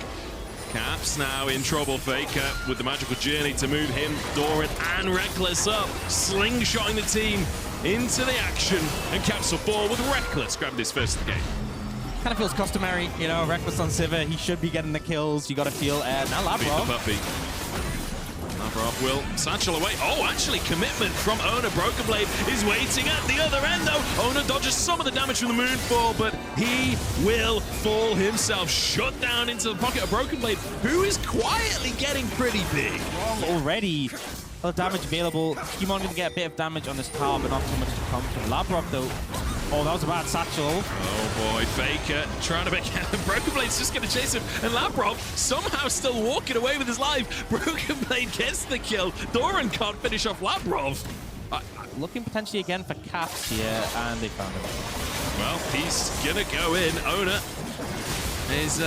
Caps now in trouble. Faker with the magical journey to move him, Doran and Reckless up, slingshotting the team into the action, and Caps will fall with Reckless grabbing his first of the game. Kind of feels customary, you know, Reckless on Sivir, he should be getting the kills, you gotta feel, now Labrov. The puppy. Labrov will satchel away. Oh, actually, commitment from Ona. Broken Blade is waiting at the other end, though. Ona dodges some of the damage from the Moonfall, but he will fall himself. Shut down into the pocket of Broken Blade, who is quietly getting pretty big. Already, a lot of damage available. Skumond going to get a bit of damage on this tower, but not too much to come from Labrov, though. Oh, that was a bad satchel. Oh boy, Faker trying to make Broken Blade's just going to chase him, and Labrov somehow still walking away with his life. Broken Blade gets the kill. Doran can't finish off Labrov. Looking potentially again for Caps here, and they found him. Well, he's going to go in. Ona is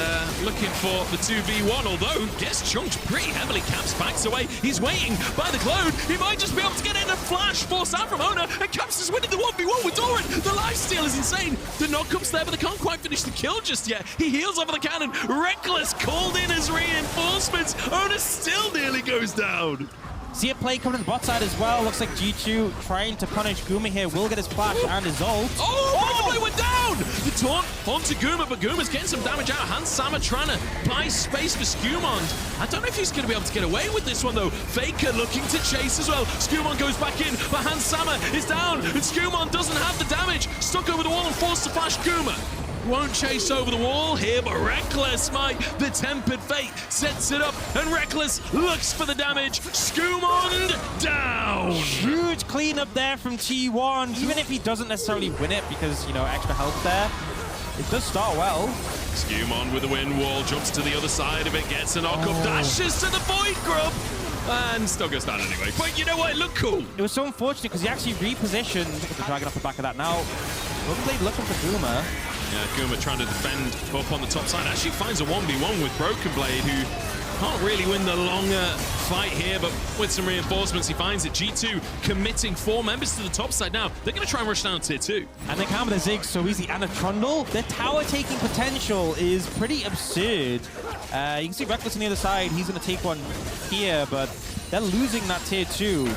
looking for the 2v1, although gets chunked pretty heavily. Caps backs away. He's waiting by the clone. He might just be able to get in a flash forced out from Ona, and Caps is winning the 1v1 with Doran. The lifesteal is insane. The knockup's there, but they can't quite finish the kill just yet. He heals over the cannon. Reckless called in as reinforcements. Ona still nearly goes down. See a play coming to the bot side as well. Looks like G2 trying to punish Guma here. Will get his flash and his ult. Oh, Broken Blade went down! The taunt onto Guma, but Guma's getting some damage out. Hansama trying to buy space for Skumond. I don't know if he's going to be able to get away with this one, though. Faker looking to chase as well. Skumond goes back in, but Hansama is down, and Skumond doesn't have the damage. Stuck over the wall and forced to flash Guma. Won't chase over the wall here, but Reckless might. The Tempered Fate sets it up, and Reckless looks for the damage. Skumond down! Huge cleanup there from T1, even if he doesn't necessarily win it because, you know, extra health there. It does start well. Skumond with the wind wall, jumps to the other side of it, gets a knock-up, dashes to the Void Grub, and still goes down anyway. But you know what? It looked cool. It was so unfortunate because he actually repositioned with the dragon off the back of that. Now, OPLoLReplay looking for Guma. Yeah, Guma trying to defend up on the top side. Actually finds a 1v1 with Broken Blade, who can't really win the longer fight here, but with some reinforcements, he finds it. G2 committing 4 members to the top side now. They're going to try and rush down tier 2. And they can with the Ziggs so easy. And a Trundle, their tower-taking potential is pretty absurd. You can see Reckless on the other side. He's going to take one here, but they're losing that tier 2.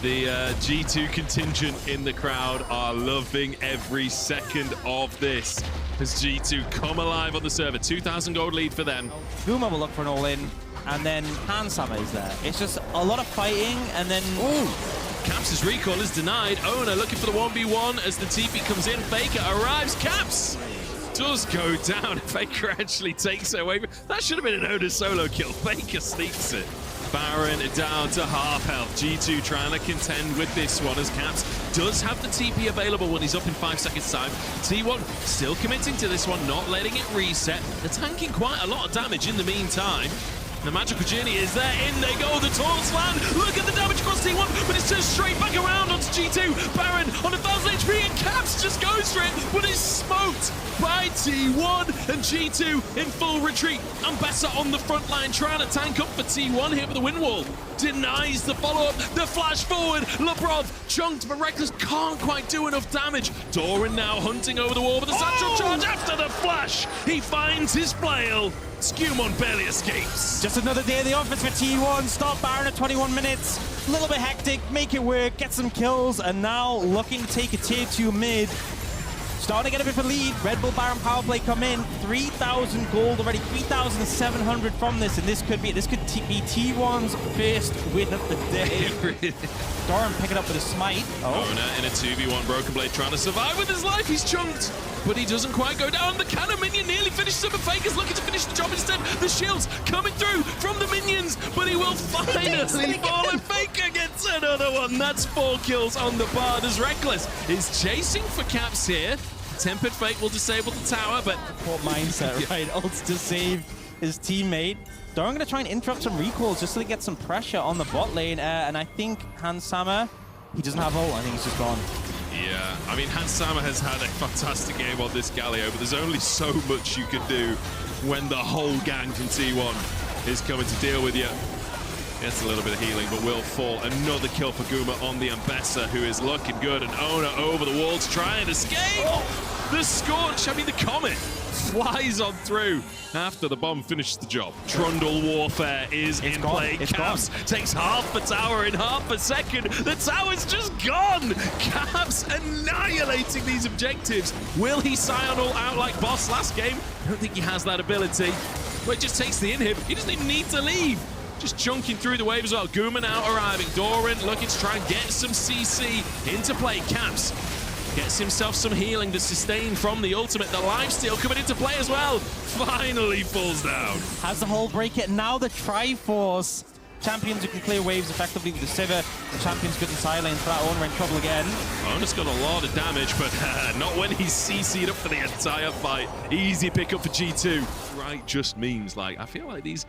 The G2 contingent in the crowd are loving every second of this as G2 come alive on the server. 2,000 gold lead for them. Guma will look for an all-in, and then Hansama is there. It's just a lot of fighting, and then... Ooh! Caps' recall is denied. Owner looking for the 1v1 as the TP comes in. Faker arrives. Caps does go down. Faker actually takes it away. That should have been an Owner solo kill. Faker sneaks it. Baron down to half health. G2 trying to contend with this one as Caps does have the TP available when he's up in 5 seconds time. T1 still committing to this one, not letting it reset. They're tanking quite a lot of damage in the meantime. The magical journey is there. In they go. The taunts land. Look at the damage across T1, but it's turned straight back around onto G2. Baron on 1,000 HP, and Caps just goes for it, but is smoked by T1, and G2 in full retreat. Ambessa on the front line trying to tank up for T1 here with the wind wall. Denies the follow-up. The flash forward. Labrov chunked, but Reckless can't quite do enough damage. Doran now hunting over the wall with the satchel charge after the flash. He finds his flail. Skewmon barely escapes. Just another day of the office for T1. Stop Baron at 21 minutes. A little bit hectic, make it work, get some kills, and now looking to take a tier 2 mid. Starting to get a bit of a lead. Red Bull Baron power play come in. 3,000 gold already, 3,700 from this, and this could be T1's first win of the day. Doran picking up with a smite. Owner in a 2v1. Broken Blade trying to survive with his life. He's chunked, but he doesn't quite go down. The cannon minion nearly finishes him, but Faker's looking to finish the job instead. The shields coming through from the minions, but he will finally fall, and Faker gets another one. That's 4 kills on the board as Reckless is chasing for Caps here. Tempered Fate will disable the tower, but... Poor mindset, right? Ults to save his teammate. Doran going to try and interrupt some recalls just so they get some pressure on the bot lane. And I think Hansama, he doesn't have ult. I think he's just gone. Yeah, I mean, Hansama has had a fantastic game on this Galio, but there's only so much you can do when the whole gang from T1 is coming to deal with you. Gets a little bit of healing, but will fall. Another kill for Guma on the Ambessa, who is looking good. And Owner over the wall to try and escape. The Scorch, I mean, the Comet flies on through after the bomb finishes the job. Trundle warfare is in play. Caps takes half the tower in half a second. The tower's just gone. Caps annihilating these objectives. Will he Scion all out like boss last game? I don't think he has that ability. But it just takes the inhib. He doesn't even need to leave. Just chunking through the wave as well. Guma now arriving. Doran looking to try and get some CC into play. Caps gets himself some healing to sustain from the ultimate. The lifesteal coming into play as well. Finally falls down. Has the whole break it. Now the Triforce. Champions who can clear waves effectively with the Sivir. The champion's good in silence. For that Owner in trouble again. Owner's got a lot of damage, but not when he's CC'd up for the entire fight. Easy pickup for G2. Right, just means like, I feel like these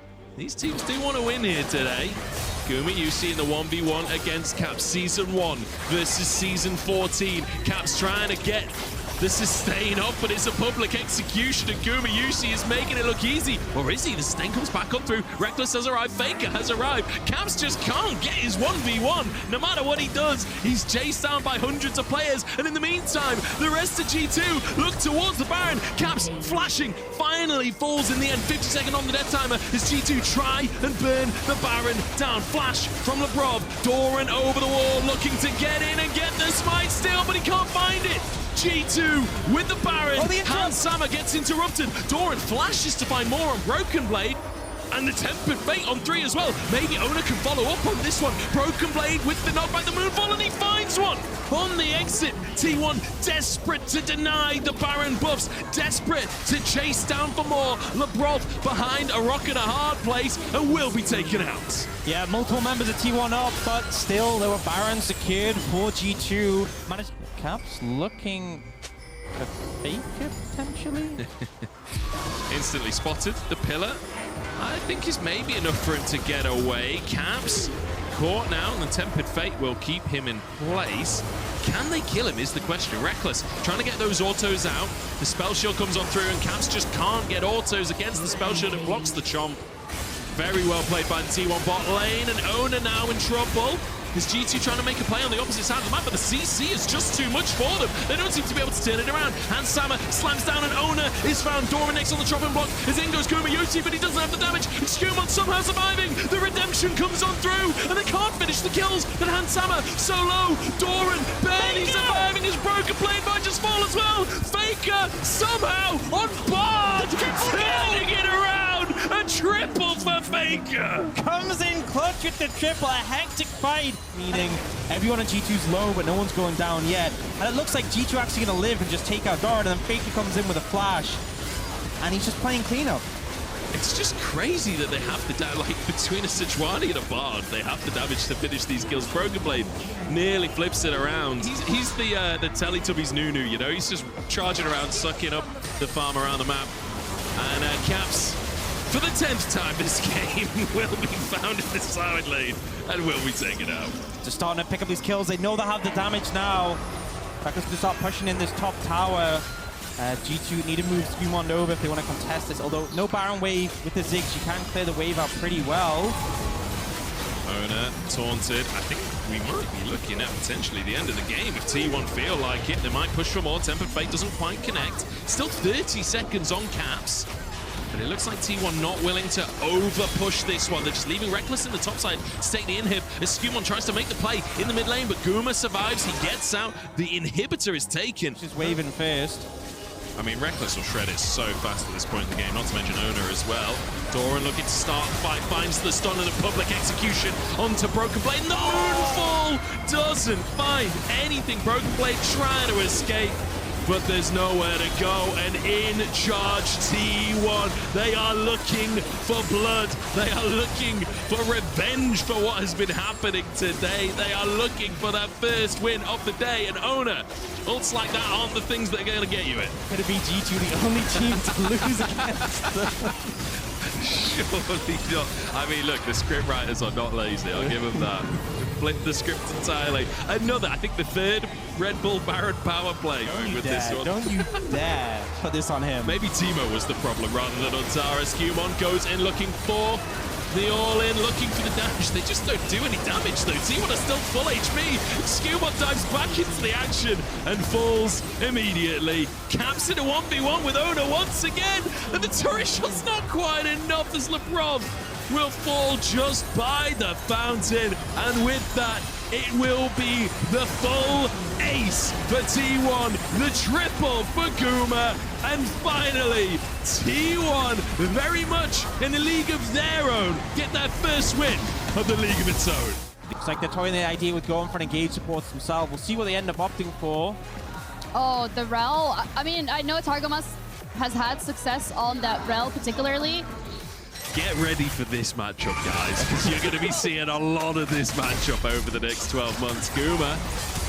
teams do want to win here today. Guma UC in the 1v1 against Caps Season 1 versus Season 14. Caps trying to get the sustain up, but it's a public execution, and Guma UC is making it look easy. Or is he? The sustain comes back on through. Reckless has arrived. Faker has arrived. Caps just can't get his 1v1. No matter what he does, he's chased down by hundreds of players. And in the meantime, the rest of G2 look towards the Baron. Caps flashing, finally falls in the end. 50-second on the death timer as G2 try and burn the Baron down. Flash from Labrov. Doran over the wall, looking to get in and get the smite still, but he can't find it. G2 with the Baron. Hansama gets interrupted. Doran flashes to find more on Broken Blade. And the Tempered Fate on 3 as well. Maybe Owner can follow up on this one. Broken Blade with the knockback, the Moonfall, and he finds one on the exit. T1 desperate to deny the Baron buffs. Desperate to chase down for more. Labrov behind a rock and a hard place and will be taken out. Yeah, multiple members of T1 up, but still there were Barons secured for G2. Managed Caps looking to fake it, potentially? Instantly spotted the pillar. I think is maybe enough for him to get away. Caps caught now, and the Tempered Fate will keep him in place. Can they kill him is the question. Reckless trying to get those autos out. The Spell Shield comes on through, and Caps just can't get autos against the Spell Shield. It blocks the Chomp. Very well played by the T1 bot lane, and Owner now in trouble. Is G2 trying to make a play on the opposite side of the map, but the CC is just too much for them. They don't seem to be able to turn it around. Hammer slams down, and Owner is found. Doran next on the chopping block. As in goes Kumayoshi, but he doesn't have the damage. And Skumon somehow surviving. The redemption comes on through, and they can't finish the kills. But Hammer so low. Doran barely surviving. His broken blade might just fall as well. Faker somehow on Bard, turning it around. A triple for Faker. Comes in clutch with the triple, a hectic fight, meaning everyone on G2's low, but no one's going down yet. And it looks like G2 actually going to live and just take out Dart, and then Faker comes in with a flash, and he's just playing cleanup. It's just crazy that they have to, like, between a Sejuani and a Bard, they have the damage to finish these kills. Broken Blade nearly flips it around. He's the Teletubbies Nunu, you know? He's just charging around, sucking up the farm around the map. And Caps, for the 10th time this game, will be found in the side lane and will be taken out. Just starting to pick up these kills. They know they have the damage now. Faker's going to start pushing in this top tower. G2 need to move Skumon over if they want to contest this. Although no Baron wave with the Ziggs, you can clear the wave out pretty well. Owner taunted. I think we might be looking at potentially the end of the game. If T1 feel like it, they might push for more. Tempered Fate doesn't quite connect. Still 30 seconds on Caps. And it looks like T1 not willing to over-push this one. They're just leaving Reckless in the top side to take the inhib as Skumon tries to make the play in the mid lane, but Guma survives. He gets out. The inhibitor is taken. She's waving first. I mean, Reckless will shred it so fast at this point in the game, not to mention Owner as well. Doran looking to start the fight, finds the stun and the public execution onto Broken Blade. The Moonfall doesn't find anything. Broken Blade trying to escape, but there's nowhere to go, and in charge T1. They are looking for blood. They are looking for revenge for what has been happening today. They are looking for that first win of the day, and Owner, ults like that aren't the things that are going to get you it. Could it be G2 the only team to lose against them? Surely not. I mean, look, the script writers are not lazy. I'll give them that. Flip the script entirely. Another, I think the third Red Bull Baron power play with this one. Don't you dare put this on him. Maybe Teemo was the problem rather than Ontara. Skumon goes in looking for the all-in, looking for the damage. They just don't do any damage though. T1 are still full HP. Skumon dives back into the action and falls immediately. Caps in a 1v1 with Owner once again. And the turret shot's not quite enough as LeBron will fall just by the fountain. And with that, it will be the full ace for T1, the triple for Guma, and finally, T1, very much in a league of their own, get their first win of the league of its own. Looks like they're toying the idea with going for an engage support themselves. We'll see what they end up opting for. Oh, the Rel. I mean, I know Targamas has had success on that Rel particularly. Get ready for this matchup, guys, because you're going to be seeing a lot of this matchup over the next 12 months. Guma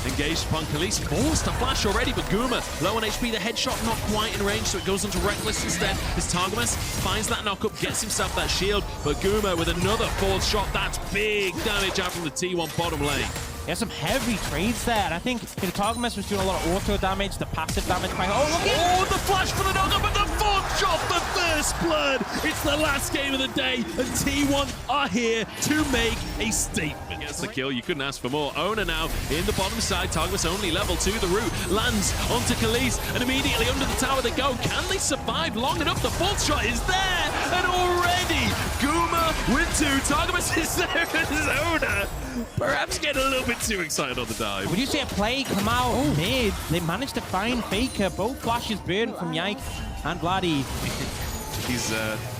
engaged upon Khalees, forced to flash already, but Guma low on HP, the headshot not quite in range, so it goes onto Reckless instead. As Targamas finds that knockup, gets himself that shield, but Guma with another fourth shot, that's big damage out from the T1 bottom lane. There's some heavy trades there, and I think Targamas was doing a lot of auto damage, the passive damage. Oh, the flash for the knockup, but the fourth shot for first blood. It's the last game of the day, and T1 are here to make a statement. Gets the kill, you couldn't ask for more. Owner now in the bottom side, Targamas only level 2, the root lands onto Khalees, and immediately under the tower they go. Can they survive long enough? The fourth shot is there, and already Guma with 2. Targamas is there, and his Owner perhaps getting a little bit too excited on the dive. Would you say a play come out mid? They managed to find Faker. Both flashes burned from Yike and Vladdy. He's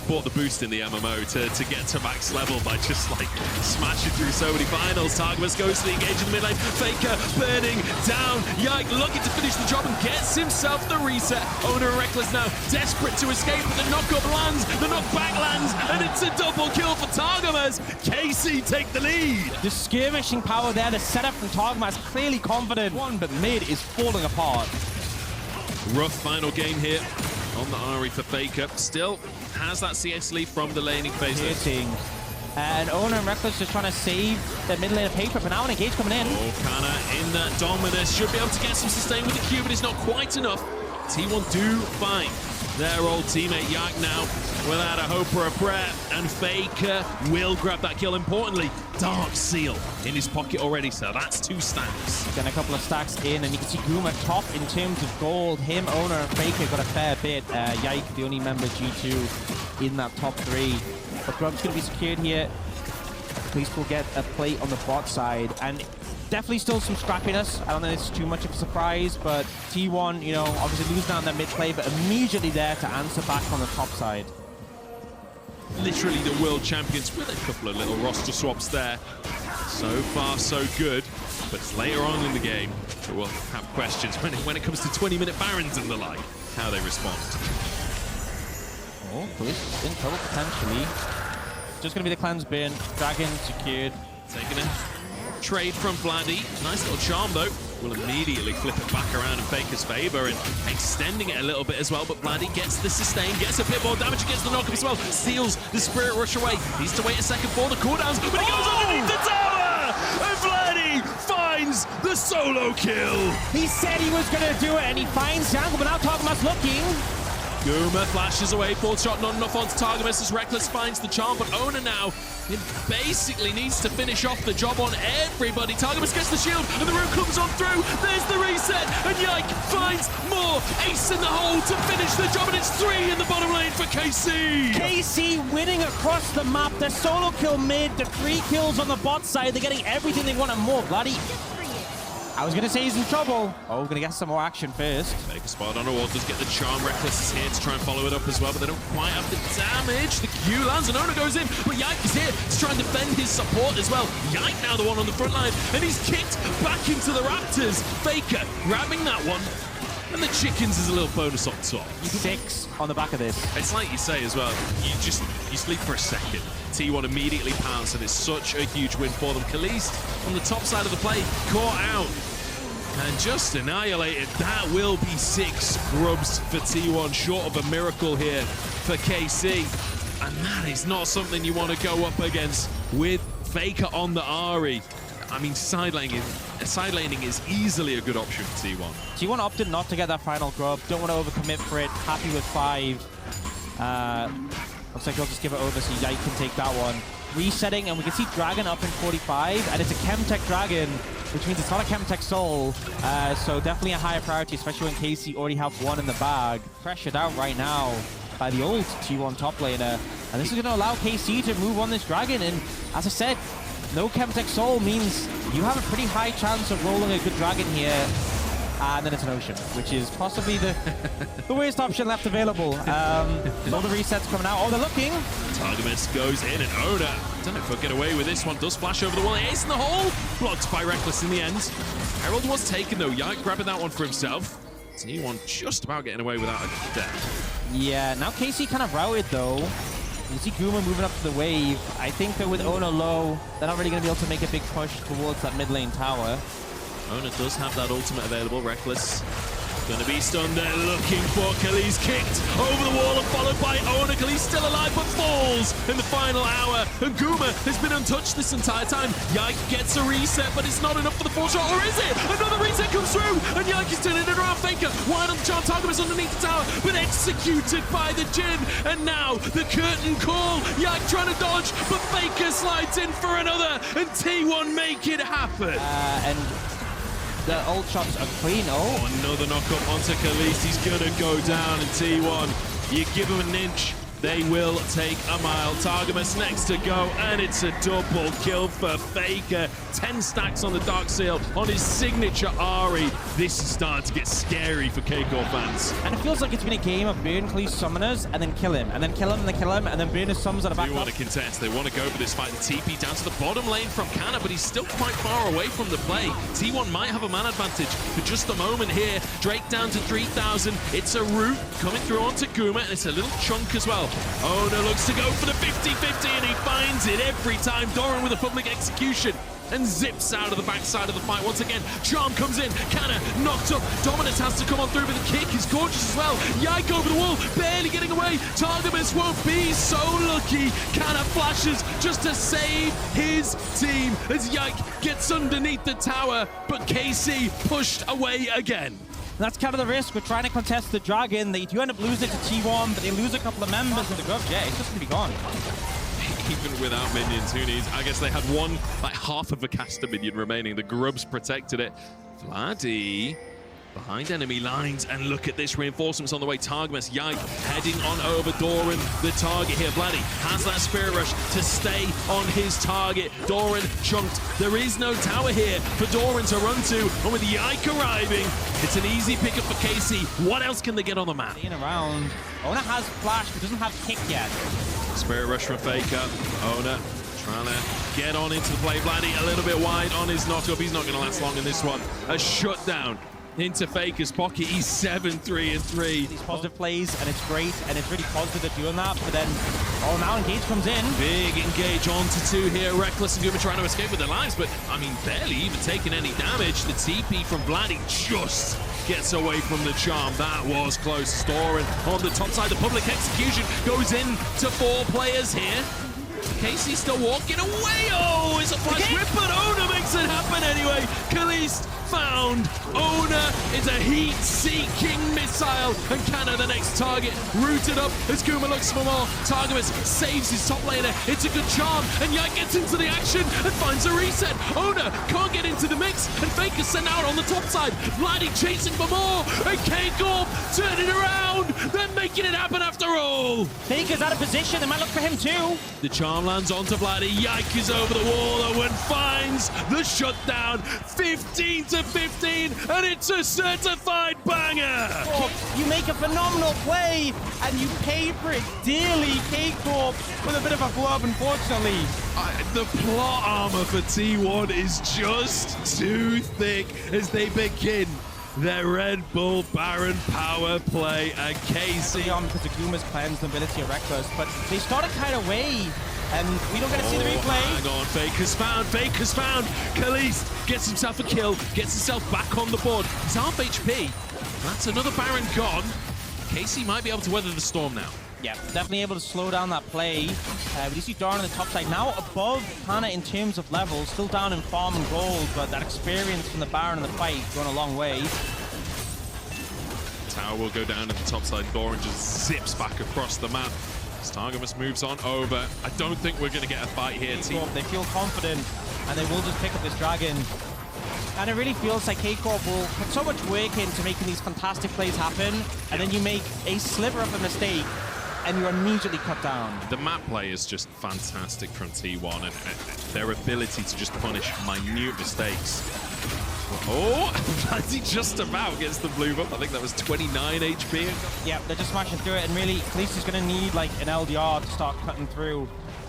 bought the boost in the MMO to get to max level by just like smashing through so many finals. Targamas goes to the engage in the mid lane. Faker burning down. Yike looking to finish the job and gets himself the reset. Owner and Reckless now desperate to escape, but the knockup lands, the knockback lands, and it's a double kill for Targamas. KC take the lead. The skirmishing power there, the setup from Targamas clearly confident. But mid is falling apart. Rough final game here on the Ari for Faker. Still has that CS lead from the laning phase. Hitting And Owner and Reckless just trying to save their mid lane of paper, but now an engage coming in. Oh, Kana in that Dominus should be able to get some sustain with the Q, but it's not quite enough. T1 do find their old teammate Yike now without a hope or a prayer, and Faker will grab that kill. Importantly, Dark Seal in his pocket already, so that's 2 stacks. Getting a couple of stacks in, and you can see Guma top in terms of gold. Him, Owner, and Faker got a fair bit. Yike, the only member G2 in that top 3. But Grub's going to be secured here. Police will get a play on the bot side, and definitely still some scrappiness. I don't think it's too much of a surprise, but T1, you know, obviously losing down their mid play, but immediately there to answer back on the top side. Literally the world champions with a couple of little roster swaps there. So far, so good. But it's later on in the game that we'll have questions when it comes to 20-minute Barons and the like, how they respond. Oh, Police in trouble potentially. Just going to be the cleanse bin. Dragon secured. Taking a trade from Vladdy. Nice little charm, though. Will immediately flip it back around in Faker's favor and extending it a little bit as well. But Vladdy gets the sustain, gets a bit more damage, gets the knock-up as well. Steals the Spirit Rush away. Needs to wait a second for the cooldowns, but he goes underneath the tower! And Vladdy finds the solo kill. He said he was going to do it, and he finds Jungle, but now Targamas looking. Guma flashes away, full shot, not enough onto Targamas as Reckless finds the charm, but Owner now, he basically needs to finish off the job on everybody. Targamas gets the shield, and the room comes on through. There's the reset, and Yike finds more. Ace in the hole to finish the job, and it's 3 in the bottom lane for KC. KC winning across the map. Their solo kill mid, the 3 kills on the bot side. They're getting everything they want and more. Bloody. I was going to say he's in trouble. Oh, we're going to get some more action first. Take a spot on a wall, does get the charm. Reckless is here to try and follow it up as well, but they don't quite have the damage. The Q lands and Owner goes in, but Yike is here to try and defend his support as well. Yike now the one on the front line, and he's kicked back into the Raptors. Faker grabbing that one, and the Chickens is a little bonus on top. 6 on the back of this. It's like you say as well, you sleep for a second. T1 immediately pounce, and it's such a huge win for them. Khalees on the top side of the play, caught out and just annihilated. That will be 6 grubs for T1, short of a miracle here for KC. And that is not something you want to go up against with Faker on the Ahri. I mean, side laning is easily a good option for T1. T1 opted not to get that final grub. Don't want to overcommit for it. Happy with 5. Looks like he'll just give it over so Yike can take that one. Resetting, and we can see Dragon up in 45, and it's a Chemtech Dragon, which means it's not a Chemtech Soul. So definitely a higher priority, especially when KC already have 1 in the bag. Pressured out right now by the old T1 top laner. And this is going to allow KC to move on this Dragon. And as I said, no Chemtech Soul means you have a pretty high chance of rolling a good Dragon here. And then it's an Ocean, which is possibly the worst option left available. All the resets coming out. Oh, they're looking. Targamas goes in, and Owner, I don't know if he'll get away with this one. Does flash over the wall. Ace in the hole. Blocked by Reckless in the end. Herald was taken, though. Yike grabbing that one for himself. T1 just about getting away without a death. Yeah, now KC kind of routed, though. You see Guma moving up to the wave. I think that with Owner low, they're not really going to be able to make a big push towards that mid lane tower. Owner does have that ultimate available. Reckless gonna be stunned there, looking for Khalees, kicked over the wall and followed by Owner. Khalees still alive but falls in the final hour, and Guma has been untouched this entire time. Yike gets a reset, but it's not enough for the full shot, or is it? Another reset comes through, and Yike is turning it around. Faker wide on the charm, Targamas underneath the tower, but executed by the Jhin, and now the curtain call. Yike trying to dodge, but Faker slides in for another, and T1 make it happen. And the ult shots are clean. Oh, another knock-up onto Khalees. He's gonna go down in T1. You give him an inch, they will take a mile. Targamas next to go, and it's a double kill for Faker. 10 stacks on the Dark Seal on his signature Ahri. This is starting to get scary for K-Corp fans. And it feels like it's been a game of burn Khalees summoners and then kill him, and then kill him, and then kill him, and then burn his summons at the back. They want to contest. They want to go for this fight. The TP down to the bottom lane from Kana, but he's still quite far away from the play. T1 might have a man advantage for just a moment here. Drake down to 3,000. It's a root coming through onto Guma, and it's a little chunk as well. Owner looks to go for the 50-50, and he finds it every time. Doran with a public execution. and zips out of the backside of the fight once again. Charm comes in, Canna knocked up. Dominus has to come on through, but the kick is gorgeous as well. Yike over the wall, barely getting away. Targamas won't be so lucky. Canna flashes just to save his team as Yike gets underneath the tower, but KC pushed away again. That's kind of the risk. We're trying to contest the Dragon. They do end up losing to T1, but they lose a couple of members of the group. Yeah, it's just going to be gone. Even without minions, who needs? I guess they had one, like half of a caster minion remaining. The Grubs protected it. Vladdy behind enemy lines, and look at this, reinforcements on the way. Targamas, Yike heading on over Doran, the target here. Vladdy has that Spirit Rush to stay on his target. Doran chunked. There is no tower here for Doran to run to, and with Yike arriving, it's an easy pickup for KC. What else can they get on the map? In around. Ona has flash, but doesn't have kick yet. Spirit Rush from Faker. Ona trying to get on into the play. Vladdy a little bit wide on his knock-up. He's not going to last long in this one. A shutdown into Faker's pocket. He's 7-3-3. These positive plays, and it's great, and it's really positive at doing that, but then, oh, now Engage comes in. Big Engage onto two here. Reckless and Guma trying to escape with their lives, but, I mean, barely even taking any damage. The TP from Vladdy just gets away from the charm. That was close. Storing on the top side. The public execution goes in to 4 players here. Casey still walking away. Oh, it's a flash whip, but Ona makes it happen anyway. Kalist found. Ona is a heat-seeking missile, and Canna the next target. Rooted up as Kuma looks for more. Targamas saves his top laner. It's a good charm, and Yike gets into the action and finds a reset. Ona can't get into the mix, and Faker sent out on the top side. Vladdy chasing for more, and K-Corp turning around, then making it happen after all. Faker's out of position. They might look for him too. The charm lands onto Vladdy. Yike is over the wall. Owen finds the shutdown. 15-15, and it's a certified banger. Oh, you make a phenomenal play, and you pay for it dearly. K-Corp with a bit of a flub, unfortunately. The plot armor for T1 is just too thick as they begin their Red Bull Baron power play, and KC Because of Guma's cleanse, the ability of Reckless, but they started kind of way, and we don't get to see the replay. Hang on, Faker's found. Kalist gets himself a kill, gets himself back on the board. He's half HP. That's another Baron gone. KC might be able to weather the storm now. Yeah, definitely able to slow down that play. But you see Doran on the top side, now above Canna in terms of levels, still down in farm and gold, but that experience from the Baron in the fight going a long way. Tower will go down at the top side. Doran just zips back across the map. Stargamus moves on over. I don't think we're going to get a fight here, team. They feel confident, and they will just pick up this Dragon. And it really feels like K-Corp will put so much work into making these fantastic plays happen, and then you make a sliver of a mistake, and you're immediately cut down. The map play is just fantastic from T1, and their ability to just punish minute mistakes. Oh, he just about gets the blue buff. I think that was 29 HP. Yeah, they're just smashing through it, and really, Kalist is going to need like an LDR to start cutting through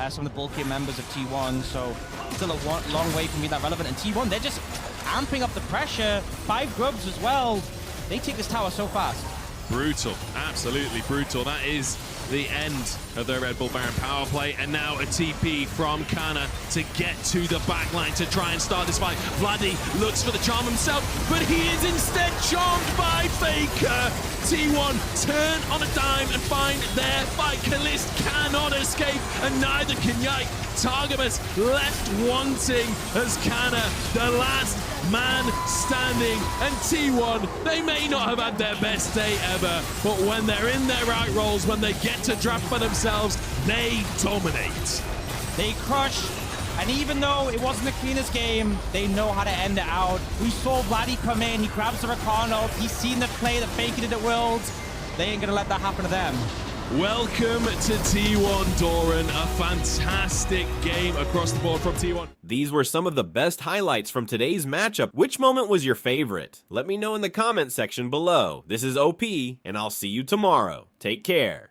some of the bulkier members of T1, so still a long way from being that relevant. And T1, they're just amping up the pressure. 5 grubs as well. They take this tower so fast. Brutal, absolutely brutal. That is the end of their Red Bull Baron power play, and now a TP from Canna to get to the backline to try and start this fight. Vladdy looks for the charm himself, but he is instead charmed by Faker. T1 turn on a dime and find their fight. Kalist cannot escape, and neither can Yike. Targamas left wanting as Canna, the last man standing, and T1, they may not have had their best day ever, but when they're in their right roles, when they get to draft for themselves, they dominate. They crush, and even though it wasn't the cleanest game, they know how to end it out. We saw Vladdy come in, he grabs the Rakan ult, he's seen the play that Faker did at Worlds. They ain't gonna let that happen to them. Welcome to T1 Doran, a fantastic game across the board from T1. These were some of the best highlights from today's matchup. Which moment was your favorite? Let me know in the comment section below. This is OP, and I'll see you tomorrow. Take care.